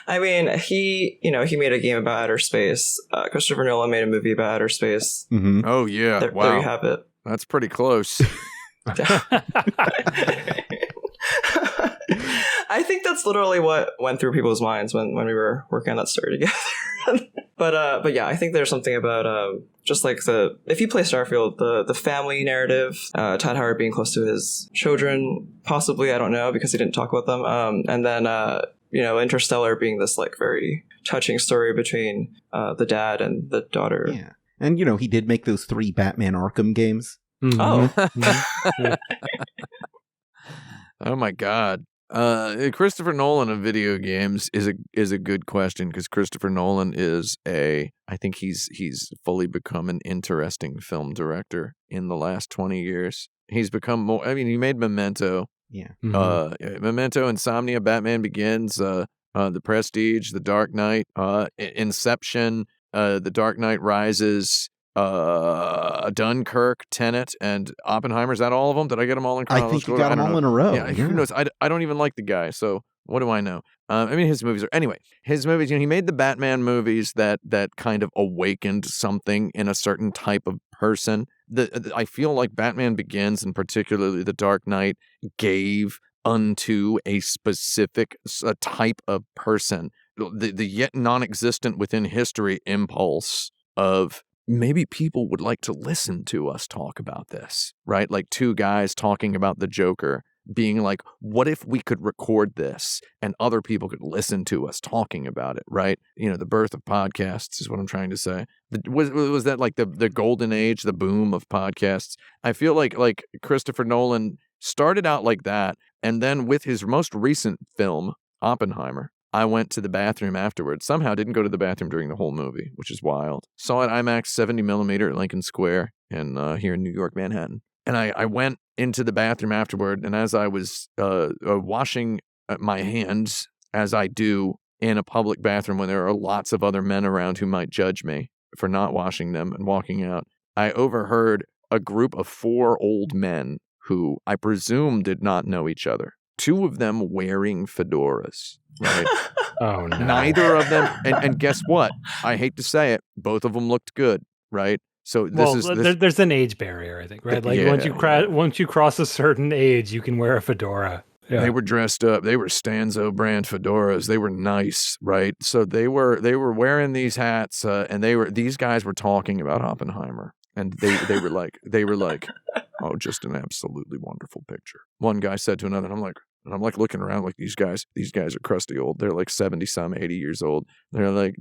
I mean, he made a game about outer space. Christopher Nolan made a movie about outer space. Mm-hmm. Oh, yeah. Wow. There you have it. That's pretty close. I think that's literally what went through people's minds when we were working on that story together. But yeah, I think there's something about just like if you play Starfield, the family narrative, Todd Howard being close to his children, possibly, I don't know, because he didn't talk about them, and then Interstellar being this like very touching story between the dad and the daughter. Yeah, and he did make those 3 Batman Arkham games. Mm-hmm. Oh. Mm-hmm. Oh my God. Christopher Nolan of video games is a good question, because Christopher Nolan I think he's fully become an interesting film director in the last 20 years. He's become more, I mean, he made Memento. Yeah. Mm-hmm. Memento, Insomnia, Batman Begins, The Prestige, The Dark Knight, Inception, The Dark Knight Rises, Dunkirk, Tenet, and Oppenheimer. Is that all of them? Did I get them all in chronological? I think you got them all in a row. Yeah, who knows? I don't even like the guy, so what do I know? I mean, his movies, he made the Batman movies that kind of awakened something in a certain type of person. I feel like Batman Begins, and particularly The Dark Knight, gave unto a specific type of person the yet non-existent within history impulse of, maybe people would like to listen to us talk about this, right? Like 2 guys talking about the Joker, being like, what if we could record this and other people could listen to us talking about it, right? The birth of podcasts is what I'm trying to say. Was that like the golden age, the boom of podcasts? I feel like Christopher Nolan started out like that, and then with his most recent film, Oppenheimer, I went to the bathroom afterwards. Somehow didn't go to the bathroom during the whole movie, which is wild. Saw it IMAX 70mm at Lincoln Square here in New York, Manhattan. And I went into the bathroom afterward, and as I was washing my hands, as I do in a public bathroom when there are lots of other men around who might judge me for not washing them and walking out, I overheard a group of 4 old men who I presume did not know each other. 2 of them wearing fedoras. Right. Oh, no. Neither of them. And guess what? I hate to say it. Both of them looked good. Right. So there's an age barrier, I think, right? Like once you cross a certain age, you can wear a fedora. Yeah. They were dressed up. They were Stanzo brand fedoras. They were nice, right? So they were wearing these hats, and these guys were talking about Oppenheimer, and they were like, oh, just an absolutely wonderful picture. One guy said to another, and I'm like looking around like these guys are crusty old. They're like 70 some, 80 years old. They're like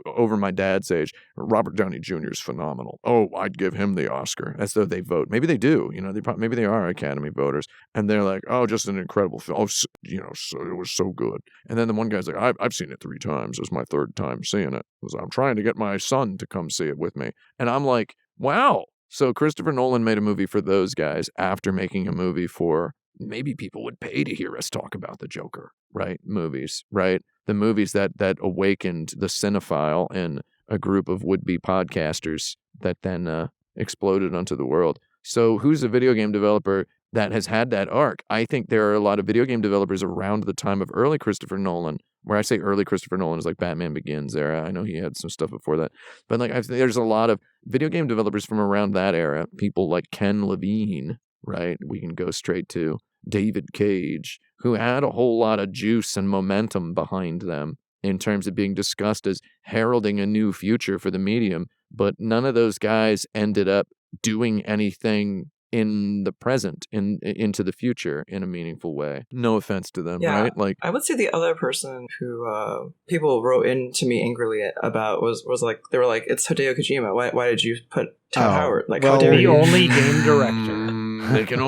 over my dad's age. Robert Downey Jr. is phenomenal. Oh, I'd give him the Oscar. As though they vote. Maybe they do. Maybe they are Academy voters. And they're like, oh, just an incredible film. Oh, so it was so good. And then the one guy's like, I've seen it 3 times. It's my 3rd time seeing it. I'm trying to get my son to come see it with me. And I'm like, wow. So Christopher Nolan made a movie for those guys after making a movie for, maybe people would pay to hear us talk about the Joker, right? Movies, right? The movies that awakened the cinephile in a group of would-be podcasters that then exploded onto the world. So who's a video game developer that has had that arc? I think there are a lot of video game developers around the time of early Christopher Nolan. Where I say early Christopher Nolan is like Batman Begins era. I know he had some stuff before that. But there's a lot of video game developers from around that era. People like Ken Levine, right? We can go straight to David Cage, who had a whole lot of juice and momentum behind them in terms of being discussed as heralding a new future for the medium, but none of those guys ended up doing anything in the present, into the future in a meaningful way. No offense to them, right? Like, I would say the other person who people wrote in to me angrily about was like, they were like, it's Hideo Kojima. Why did you put Todd Howard? Like, how dare the you? only game director.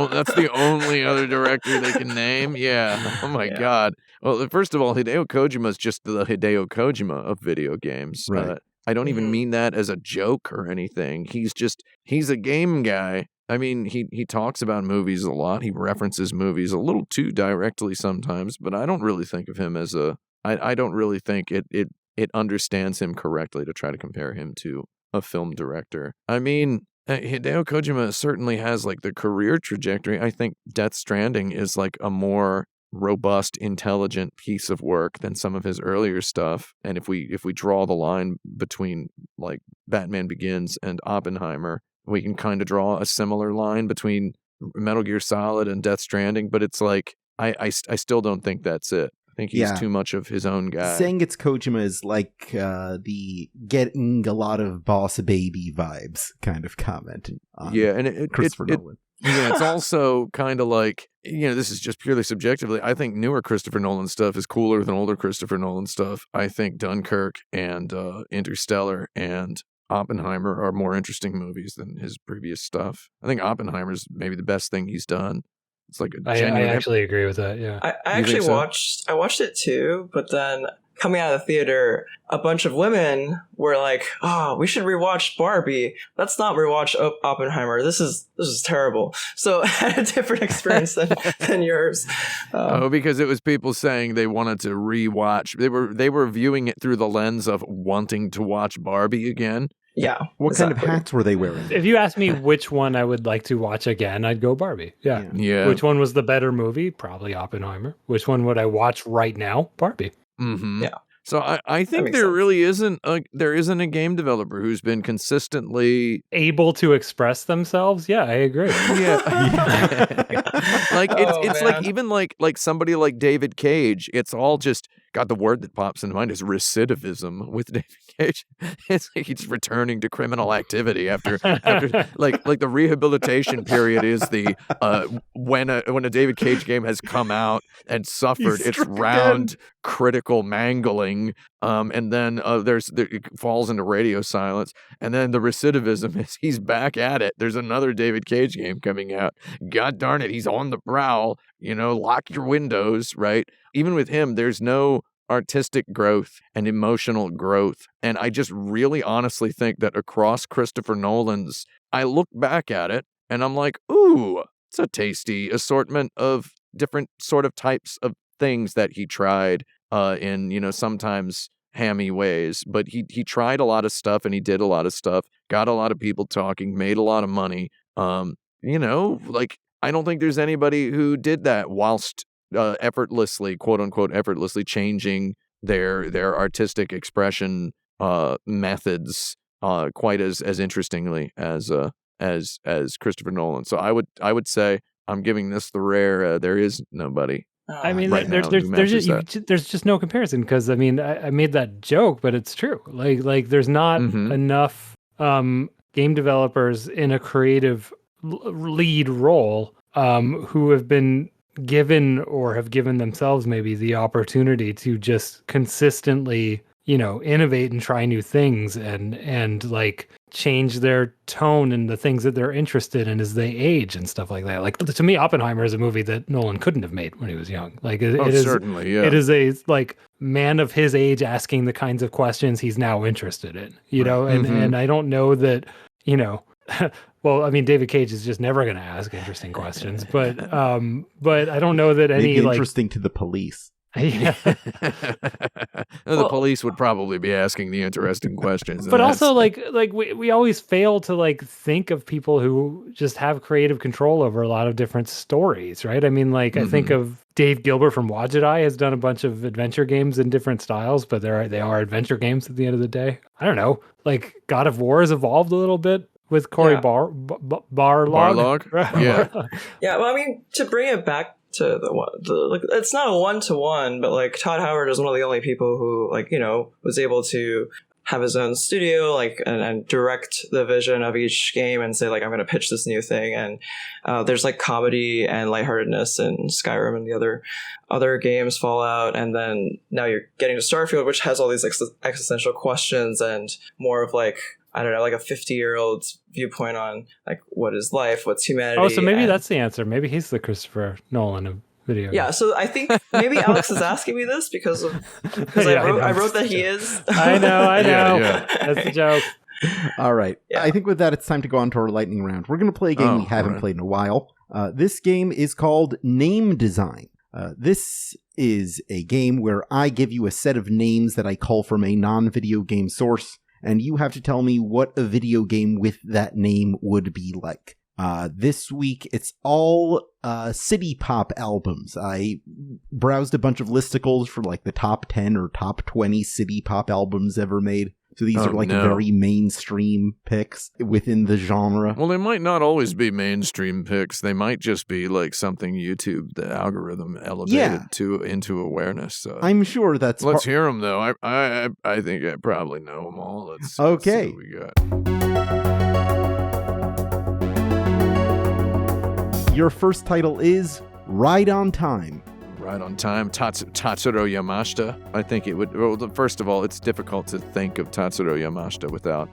That's the only other director they can name. Yeah. Oh my God. Well, first of all, Hideo Kojima is just the Hideo Kojima of video games. Right. I don't even mean that as a joke or anything. He's a game guy. I mean, he talks about movies a lot. He references movies a little too directly sometimes, but I don't really think of him as I don't really think it understands him correctly to try to compare him to a film director. I mean, Hideo Kojima certainly has like the career trajectory. I think Death Stranding is like a more robust, intelligent piece of work than some of his earlier stuff. And if we draw the line between like Batman Begins and Oppenheimer, we can kind of draw a similar line between Metal Gear Solid and Death Stranding, but it's like I still don't think that's it. I think he's too much of his own guy. Saying it's Kojima is like the getting a lot of Boss Baby vibes kind of comment. And Christopher Nolan. It's also kind of like, this is just purely subjectively. I think newer Christopher Nolan stuff is cooler than older Christopher Nolan stuff. I think Dunkirk and Interstellar and Oppenheimer are more interesting movies than his previous stuff. I think Oppenheimer's maybe the best thing he's done. It's like I actually agree with that. Yeah, I actually watched it too, but then coming out of the theater, a bunch of women were like, "Oh, we should rewatch Barbie. Let's not rewatch Oppenheimer. This is terrible." So I had a different experience than yours. Because it was people saying they wanted to rewatch. They were viewing it through the lens of wanting to watch Barbie again. Yeah. What kind of hats were they wearing? If you ask me which one I would like to watch again, I'd go Barbie. Yeah. Which one was the better movie? Probably Oppenheimer. Which one would I watch right now? Barbie. Mm-hmm. Yeah. So I think there really isn't a game developer who's been consistently able to express themselves. Yeah, I agree. Yeah. Like it's like even like somebody like David Cage, it's all just the word that pops into mind is recidivism with David Cage. It's like he's returning to criminal activity after like the rehabilitation period is the when a David Cage game has come out and suffered its round critical mangling, and then it falls into radio silence, and then the recidivism is he's back at it. There's another David Cage game coming out. God darn it, he's on the prowl. Lock your windows, right? Even with him, there's no artistic growth and emotional growth. And I just really honestly think that across Christopher Nolan's, I look back at it and I'm like, ooh, it's a tasty assortment of different sort of types of things that he tried in, sometimes hammy ways. But he tried a lot of stuff and he did a lot of stuff, got a lot of people talking, made a lot of money. Like, I don't think there's anybody who did that whilst effortlessly, quote unquote, effortlessly changing their artistic expression methods quite as interestingly as Christopher Nolan. So I would say I'm giving this the rare. There is nobody. I mean, there's just no comparison because I mean I made that joke, but it's true. Like there's not enough game developers in a creative lead role who have been given or have given themselves maybe the opportunity to just consistently, innovate and try new things and like change their tone and the things that they're interested in as they age and stuff like that. Like to me, Oppenheimer is a movie that Nolan couldn't have made when he was young. Like it is certainly, yeah. It is a like man of his age asking the kinds of questions he's now interested in, and I don't know that, well, I mean, David Cage is just never going to ask interesting questions, but I don't know that any interesting to the police. Yeah. The police would probably be asking the interesting questions. But also like we always fail to like think of people who just have creative control over a lot of different stories, right? I mean, like I think of Dave Gilbert from Wadjet Eye has done a bunch of adventure games in different styles, but they are adventure games at the end of the day. I don't know. Like God of War has evolved a little bit with Cory Barlog. Yeah. Yeah, well, I mean, to bring it back to like it's not a 1-to-1, but like Todd Howard is one of the only people who like, you know, was able to have his own studio, like, and direct the vision of each game and say like, I'm going to pitch this new thing. And there's like comedy and lightheartedness in Skyrim and the other games, Fallout. And then now you're getting to Starfield, which has all these existential questions and more of like, I don't know, like a 50-year-old's viewpoint on like, what is life? What's humanity? Oh, so maybe that's the answer. Maybe he's the Christopher Nolan of video. Yeah, so I think maybe Alex is asking me this because Yeah, I wrote that he is. I know. Yeah. That's the joke. All right. Yeah. I think with that, it's time to go on to our lightning round. We're going to play a game we haven't played in a while. This game is called Name Design. This is a game where I give you a set of names that I call from a non-video game source, and you have to tell me what a video game with that name would be like. This week, it's all city pop albums. I browsed a bunch of listicles for like the top 10 or top 20 city pop albums ever made. So these are like very mainstream picks within the genre. Well, they might not always be mainstream picks. They might just be like something YouTube, the algorithm elevated into awareness. So I'm sure that's... Let's hear them, though. I think I probably know them all. Let's see what we got. Your first title is Ride on Time. Ride on Time, Tatsuro Yamashita. I think it would... Well, first of all, it's difficult to think of Tatsuro Yamashita without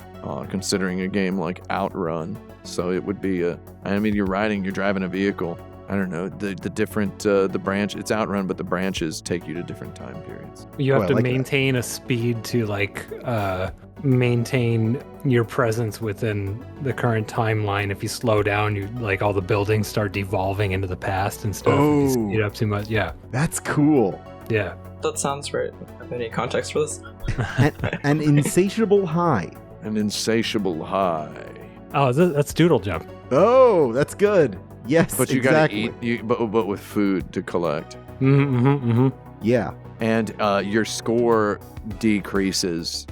considering a game like Outrun. So it would be you're driving a vehicle. I don't know, the different, the branch, it's Outrun, but the branches take you to different time periods. You have to maintain a speed to like maintain your presence within the current timeline. If you slow down, you like all the buildings start devolving into the past and stuff. If you speed up too much. Yeah. That's cool. Yeah. That sounds right. Have any context for this? An insatiable high. An insatiable high. Oh, that's Doodle Jump. Oh, that's good. Yes, but you exactly. gotta eat, but with food to collect. Yeah. And your score decreases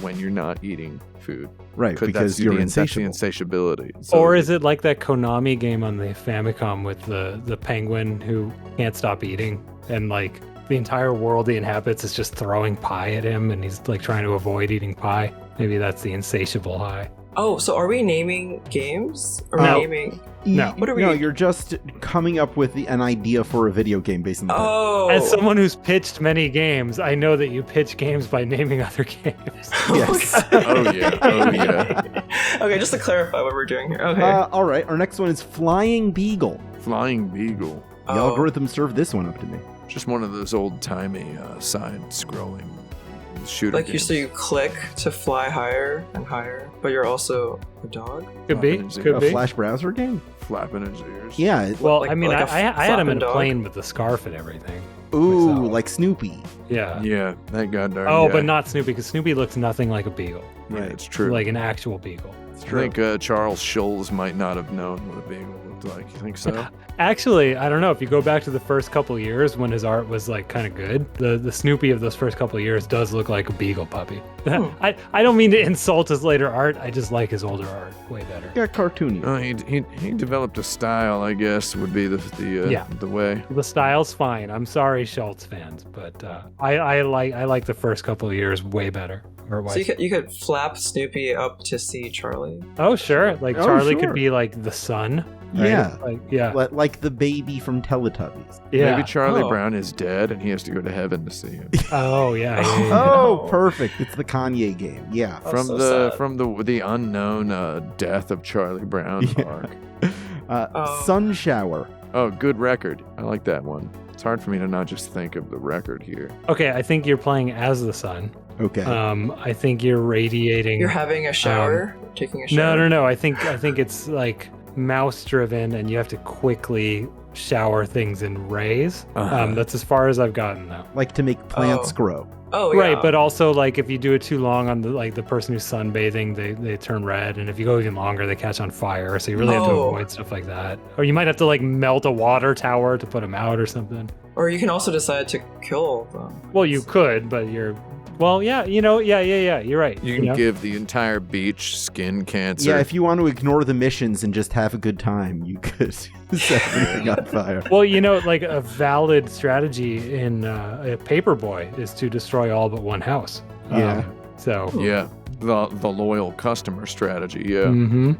when you're not eating food. Right, because you're insatiable. That's the insatiability. So or is it like that Konami game on the Famicom with the penguin who can't stop eating and like the entire world he inhabits is just throwing pie at him and he's like trying to avoid eating pie? Maybe that's the insatiable high. Oh, so are we naming games? Or No. naming... No. What are we... No, you're just coming up with an idea for a video game based on the Oh. As someone who's pitched many games, I know that you pitch games by naming other games. Yes. Oh yeah. Okay, just to clarify what we're doing here. Okay. All right, our next one is Flying Beagle. Flying Beagle. The algorithm served this one up to me. Just one of those old-timey side-scrolling shooter like games. you click to fly higher and higher, but you're also a dog? Could be. Could A be. Flash browser game? Flapping his ears. Yeah. Well, Like- I mean, like a I had him in a flapping dog? plane with the scarf and everything. Ooh, myself. like Snoopy. Yeah. Yeah, that goddamn. Oh, yeah. but not Snoopy, because Snoopy looks nothing like a beagle. Yeah, it's true. Like an actual beagle. It's I think Charles Schulz might not have known what a beagle looked like. You think so? Actually, I don't know. If you go back to the first couple years when his art was like kind of good, the Snoopy of those first couple years does look like a beagle puppy. I don't mean to insult his later art. I just like his older art way better. Yeah, cartoony. He developed a style, I guess, would be the way. The style's fine. I'm sorry, Schultz fans, but I like the first couple of years way better. Or So you could flap Snoopy up to see Charlie? Oh sure, like Oh, Charlie sure. could be like the sun. Right? Yeah. Like the baby from Teletubbies. yeah. Maybe Charlie Oh. Brown is dead and he has to go to heaven to see him. Oh yeah. Oh, perfect. It's the Kanye game. Yeah. from so the sad. from the unknown death of Charlie Brown arc. Sun Shower. Oh, good record. I like that one. It's hard for me to not just think of the record here. Okay, I think you're playing as the sun. Okay. I think you're radiating. You're having a shower? Taking a shower? No. I think it's like mouse driven, and you have to quickly shower things in rays. That's as far as I've gotten though. Like to make plants grow. Oh, yeah. Right, but also like if you do it too long on the person who's sunbathing, they turn red, and if you go even longer, they catch on fire. So you really have to Oh. avoid stuff like that. Or you might have to like melt a water tower to put them out or something. Or you can also decide to kill them. Well, you could, but you're Well, yeah, you're right. You can give the entire beach skin cancer. Yeah, if you want to ignore the missions and just have a good time, you could set everything on fire. Well, like a valid strategy in Paperboy is to destroy all but one house. Yeah. Yeah, the loyal customer strategy, yeah. Mm-hmm.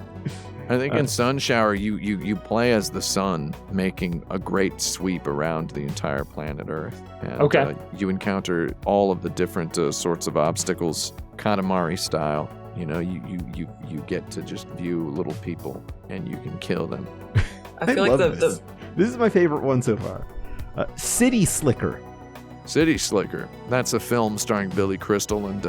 I think in Sun Shower, you play as the sun, making a great sweep around the entire planet Earth. And, you encounter all of the different sorts of obstacles, Katamari style. You get to just view little people, and you can kill them. I feel like this is my favorite one so far. City Slicker. City Slicker. That's a film starring Billy Crystal and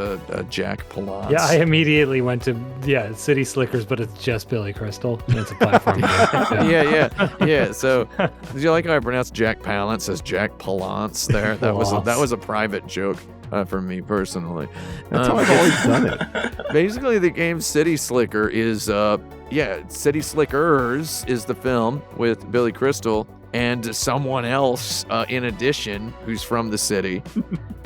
Jack Palance. Yeah, I immediately went to City Slickers, but it's just Billy Crystal. It's a platform game. Yeah. So, did you like how I pronounced Jack Palance as Jack Palance there? That was a private joke for me personally. That's how I've always done it. Basically, the game City Slicker is City Slickers is the film with Billy Crystal and someone else in addition who's from the city.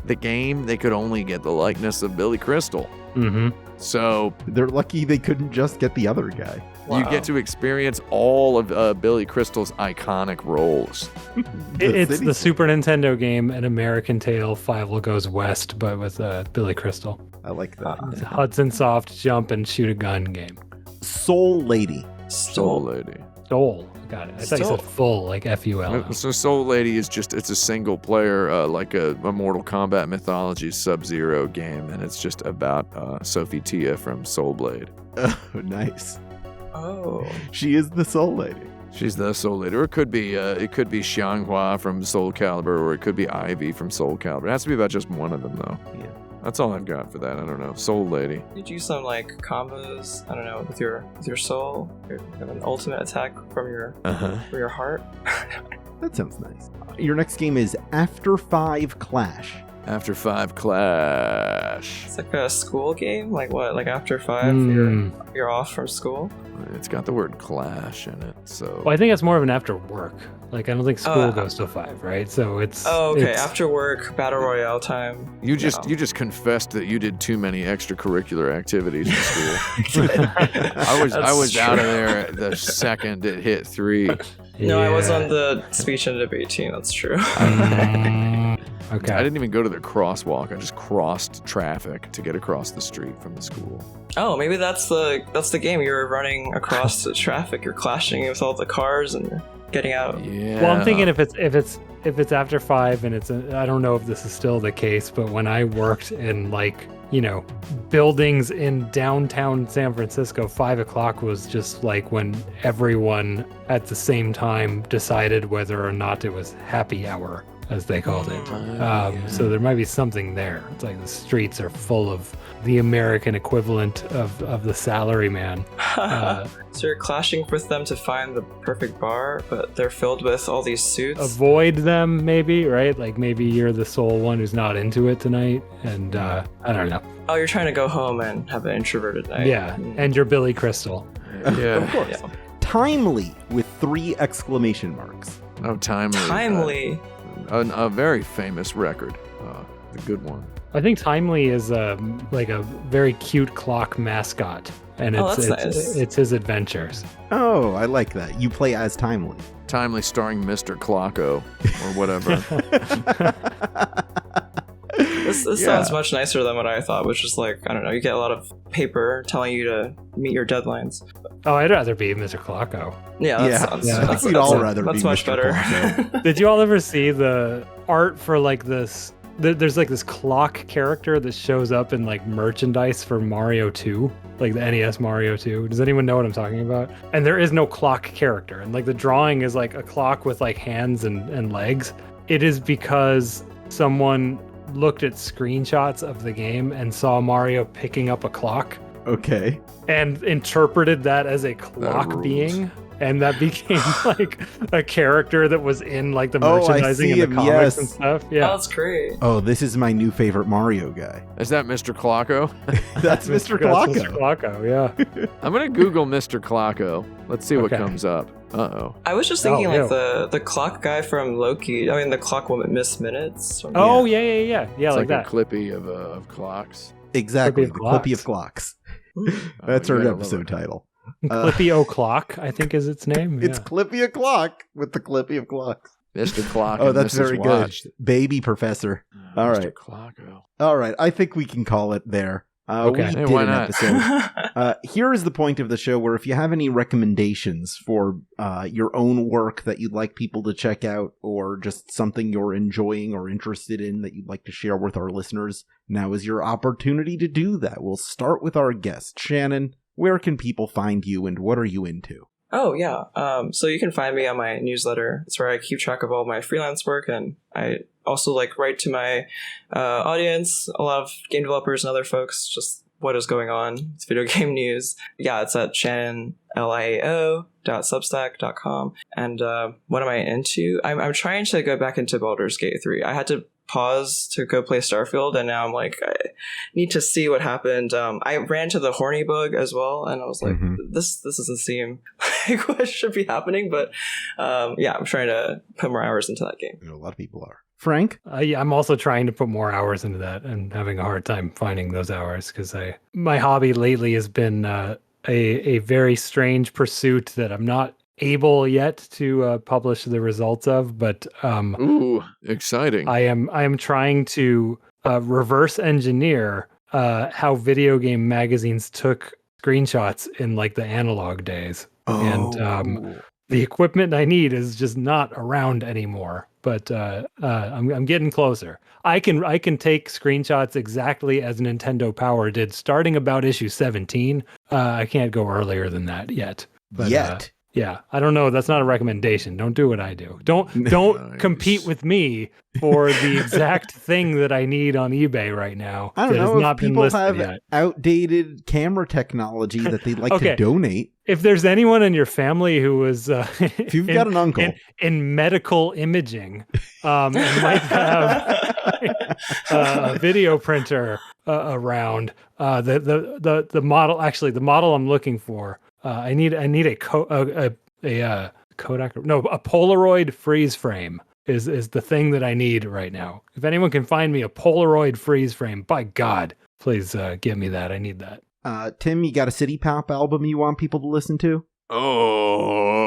The game, they could only get the likeness of Billy Crystal. Mm-hmm. So they're lucky they couldn't just get the other guy. Wow. You get to experience all of Billy Crystal's iconic roles. It's the Super Nintendo game, An American Tail, Five Goes West, but with Billy Crystal. I like that. It's a Hudson Soft jump and shoot a gun game. Soul Lady. Soul Lady. Soul. Got it. I thought you said full, like F-U-L. So Soul Lady is it's a single player, like a Mortal Kombat Mythology Sub-Zero game, and it's just about Sophie Tia from Soul Blade. Oh, nice. Oh. She is the Soul Lady. She's the Soul Lady. Or it could be Xianghua from Soul Calibur, or it could be Ivy from Soul Calibur. It has to be about just one of them, though. Yeah. That's all I've got for that. I don't know. Soul Lady. You do some combos, I don't know, with your soul. You have an ultimate attack from your heart. That sounds nice. Your next game is After 5 Clash. After 5 Clash. It's like a school game? Like what? Like after 5 you're off from school? It's got the word clash in it, so... Well, I think it's more of an after work. I don't think school goes till 5, right? So it's... Oh, okay. After work, Battle Royale time. You just confessed that you did too many extracurricular activities in school. I was out of there the second it hit 3. Yeah. No, I was on the speech and debate team, that's true. Okay. I didn't even go to the crosswalk. I just crossed traffic to get across the street from the school. Oh, maybe that's the game. You're running across the traffic. You're clashing with all the cars and getting out. Yeah. Well, I'm thinking if it's after 5 and I don't know if this is still the case, but when I worked in buildings in downtown San Francisco, 5 o'clock was just when everyone at the same time decided whether or not it was happy hour, as they called it. So there might be something there. It's like the streets are full of the American equivalent of the salaryman. So you're clashing with them to find the perfect bar, but they're filled with all these suits. Avoid them, maybe, right? Maybe you're the sole one who's not into it tonight, and I don't know. Oh, you're trying to go home and have an introverted night. Yeah, and you're Billy Crystal. Yeah. Of course. Yeah. Timely with 3 exclamation marks. Oh, Timely. Timely. A very famous record. A good one. I think Timely is a very cute clock mascot, and it's his adventures. Oh, I like that. You play as Timely. Timely starring Mr. Clocko or whatever. This sounds much nicer than what I thought, which is I don't know, you get a lot of paper telling you to meet your deadlines. Oh, I'd rather be Mr. Clocko. We'd all rather be That's much Mr. better. Clocko. Did you all ever see the art for this? There's this clock character that shows up in merchandise for Mario 2, the NES Mario 2. Does anyone know what I'm talking about? And there is no clock character, and the drawing is a clock with hands and legs. It is because someone looked at screenshots of the game and saw Mario picking up a clock. Okay. And interpreted that as a clock being. and that became like a character that was in like the I merchandising see and the him, comics yes. and stuff. Oh, Yeah, that's great. Oh, this is my new favorite Mario guy. Is that Mr. Clocko? That's Mr. That's Clocko. Mr. Clocko, yeah. I'm gonna Google Mr. Clocko. Let's see what Okay. comes up. Uh-oh. I was just thinking Oh, like the clock guy from Loki. I mean, the clock woman, Miss Minutes. Oh yeah, It's like that. a clippy of clocks. Exactly, Clippy the of Clippy of Clocks. Oh, That's you our gotta love episode it. title. Clippy O'Clock, I think is its name. It's Yeah. Clippy of Clock with the Clippy of Clocks. Mr. Clock. Oh, and that's Mrs. very Watch. good. Baby Professor. All Mr. right. Clocko. All right, I think we can call it there. Okay. We Hey, did why an not? episode. Here is the point of the show where if you have any recommendations for your own work that you'd like people to check out, or just something you're enjoying or interested in that you'd like to share with our listeners, now is your opportunity to do that. We'll start with our guest. Shannon, where can people find you and what are you into? Oh yeah. So you can find me on my newsletter. It's where I keep track of all my freelance work, and I also like write to my audience, a lot of game developers and other folks, just what is going on. It's video game news. Yeah, it's at shannonliao.substack.com. And what am I into? I'm trying to go back into Baldur's Gate 3. I had to pause to go play Starfield, and now I'm like, I need to see what happened. I ran to the horny bug as well, and I was like, this doesn't seem like what should be happening, but yeah, I'm trying to put more hours into that game. A lot of people are. Frank? Yeah, I'm also trying to put more hours into that and having a hard time finding those hours because my hobby lately has been a very strange pursuit that I'm not able yet to publish the results of, but Ooh, exciting. I am trying to reverse engineer how video game magazines took screenshots in like the analog days. And the equipment I need is just not around anymore. But I'm getting closer. I can take screenshots exactly as Nintendo Power did, starting about issue 17. I can't go earlier than that yet. But, Yet. Yeah, I don't know. That's not a recommendation. Don't do what I do. Don't Nice. compete with me for the exact thing that I need on eBay right now. I don't that know has if not been people listed have yet. outdated camera technology that they'd like Okay. to donate. If there's anyone in your family who was If you've got an uncle. in medical imaging, and might have a video printer around, the model, actually the model I'm looking for, I need a Kodak, no, a Polaroid freeze frame is the thing that I need right now. If anyone can find me a Polaroid freeze frame, by God, please give me that. I need that. Tim, you got a City Pop album you want people to listen to?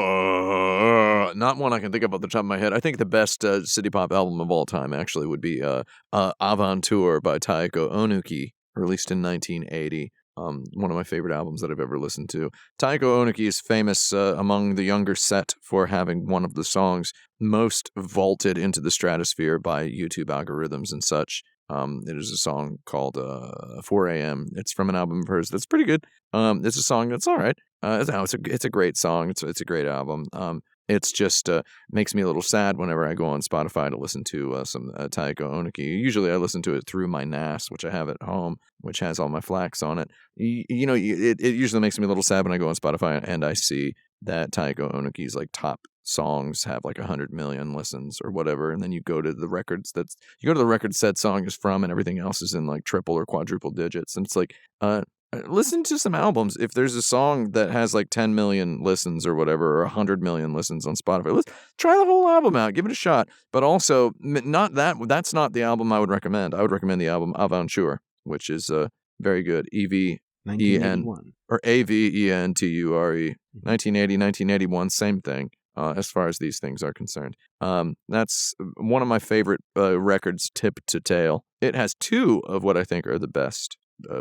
Oh, not one I can think of off the top of my head. I think the best city pop album of all time actually would be Aventure by Taiko Onuki, released in 1980. One of my favorite albums that I've ever listened to. Taiko Onuki is famous among the younger set for having one of the songs most vaulted into the stratosphere by YouTube algorithms and such. It is a song called 4 a.m. It's from an album of hers that's pretty good. It's a song that's all right. It's a great song. It's a great album. It's just makes me a little sad whenever I go on Spotify to listen to some Taiko Onuki. Usually I listen to it through my NAS, which I have at home, which has all my flags on it. It usually makes me a little sad when I go on Spotify and I see that Taiko Onuki's like top songs have like 100 million listens or whatever, and then you go to the records said song is from, and everything else is in like triple or quadruple digits, and it's like listen to some albums. If there's a song that has like 10 million listens or whatever, or 100 million listens on Spotify, let's try the whole album out, give it a shot. But also, that's not the album I would recommend. I would recommend the album Aventure, which is very good. EVEN 1981. or AVENTURE. 1980, 1981, same thing. As far as these things are concerned, that's one of my favorite records, tip to tail. It has two of what I think are the best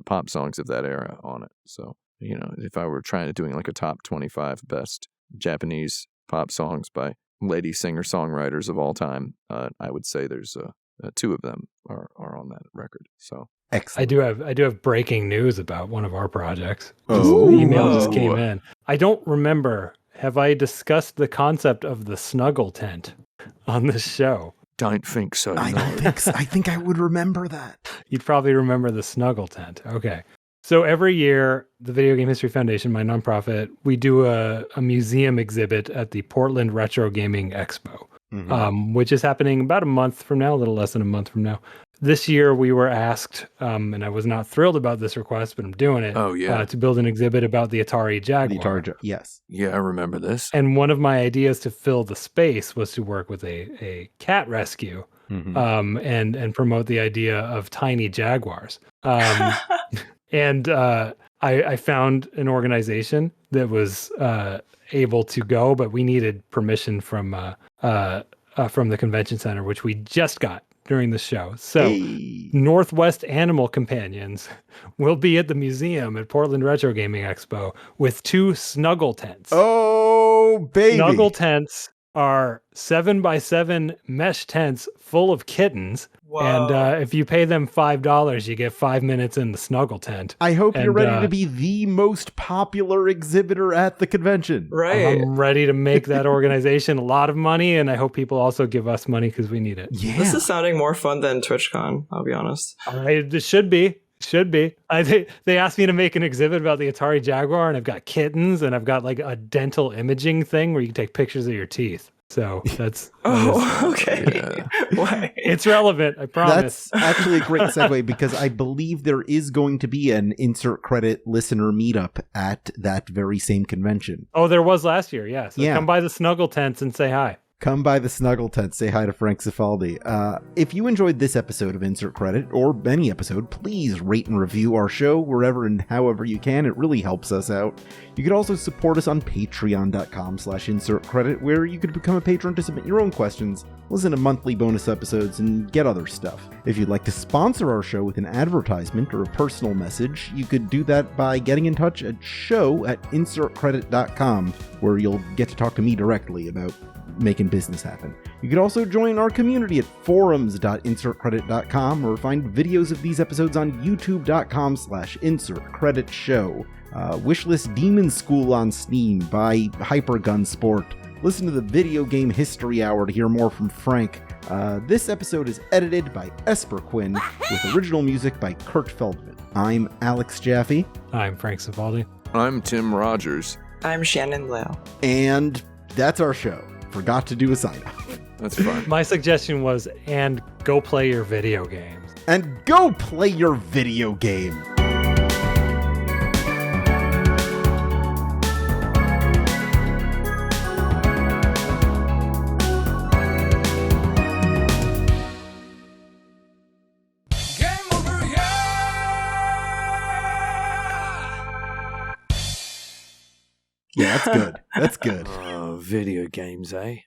pop songs of that era on it. So, if I were doing like a top 25 best Japanese pop songs by lady singer-songwriters of all time, I would say there's two of them are on that record. So Excellent. I do have breaking news about one of our projects. Oh. The email just came in. I don't remember. Have I discussed the concept of the snuggle tent on this show? don't think so. I no. don't think so. I think I would remember that. You'd probably remember the snuggle tent. Okay. So every year, the Video Game History Foundation, my nonprofit, we do a museum exhibit at the Portland Retro Gaming Expo, which is happening about a month from now, a little less than a month from now. This year, we were asked, and I was not thrilled about this request, but I'm doing it, to build an exhibit about the Atari Jaguar. Yes. Yeah, I remember this. And one of my ideas to fill the space was to work with a cat rescue and promote the idea of tiny jaguars. And I found an organization that was able to go, but we needed permission from the convention center, which we just got during the show. So Northwest Animal Companions will be at the museum at Portland Retro Gaming Expo with 2 snuggle tents. Oh, baby. Snuggle tents are 7x7 mesh tents full of kittens. Whoa. And if you pay them $5, you get 5 minutes in the snuggle tent. I hope you're ready to be the most popular exhibitor at the convention. Right. I'm ready to make that organization a lot of money, and I hope people also give us money because we need it. Yeah. This is sounding more fun than TwitchCon, I'll be honest. It should be. Should be. They asked me to make an exhibit about the Atari Jaguar, and I've got kittens, and I've got like a dental imaging thing where you can take pictures of your teeth. So that's okay. Yeah. Why? It's relevant, I promise. That's actually a great segue because I believe there is going to be an insert credit listener meetup at that very same convention. Oh, there was last year, yes. Yeah. Come by the snuggle tents and say hi. Come by the Snuggle Tent, say hi to Frank Cifaldi. If you enjoyed this episode of Insert Credit, or any episode, please rate and review our show wherever and however you can. It really helps us out. You can also support us on patreon.com/insertcredit, where you could become a patron to submit your own questions, listen to monthly bonus episodes, and get other stuff. If you'd like to sponsor our show with an advertisement or a personal message, you could do that by getting in touch at show@insertcredit.com, where you'll get to talk to me directly about making business happen. You could also join our community at forums.insertcredit.com or find videos of these episodes on youtube.com/insertcreditshow. Wishlist Demon School on Steam by Hypergun Sport. Listen to the Video Game History Hour to hear more from Frank. This episode is edited by Esper Quinn with original music by Kurt Feldman. I'm Alex Jaffe. I'm Frank Cifaldi. I'm Tim Rogers. I'm Shannon Liao. And that's our show. Forgot to do a sign-off. That's fine. My suggestion was, and go play your video games. And go play your video game. Yeah, that's good. That's good. Oh, video games, eh?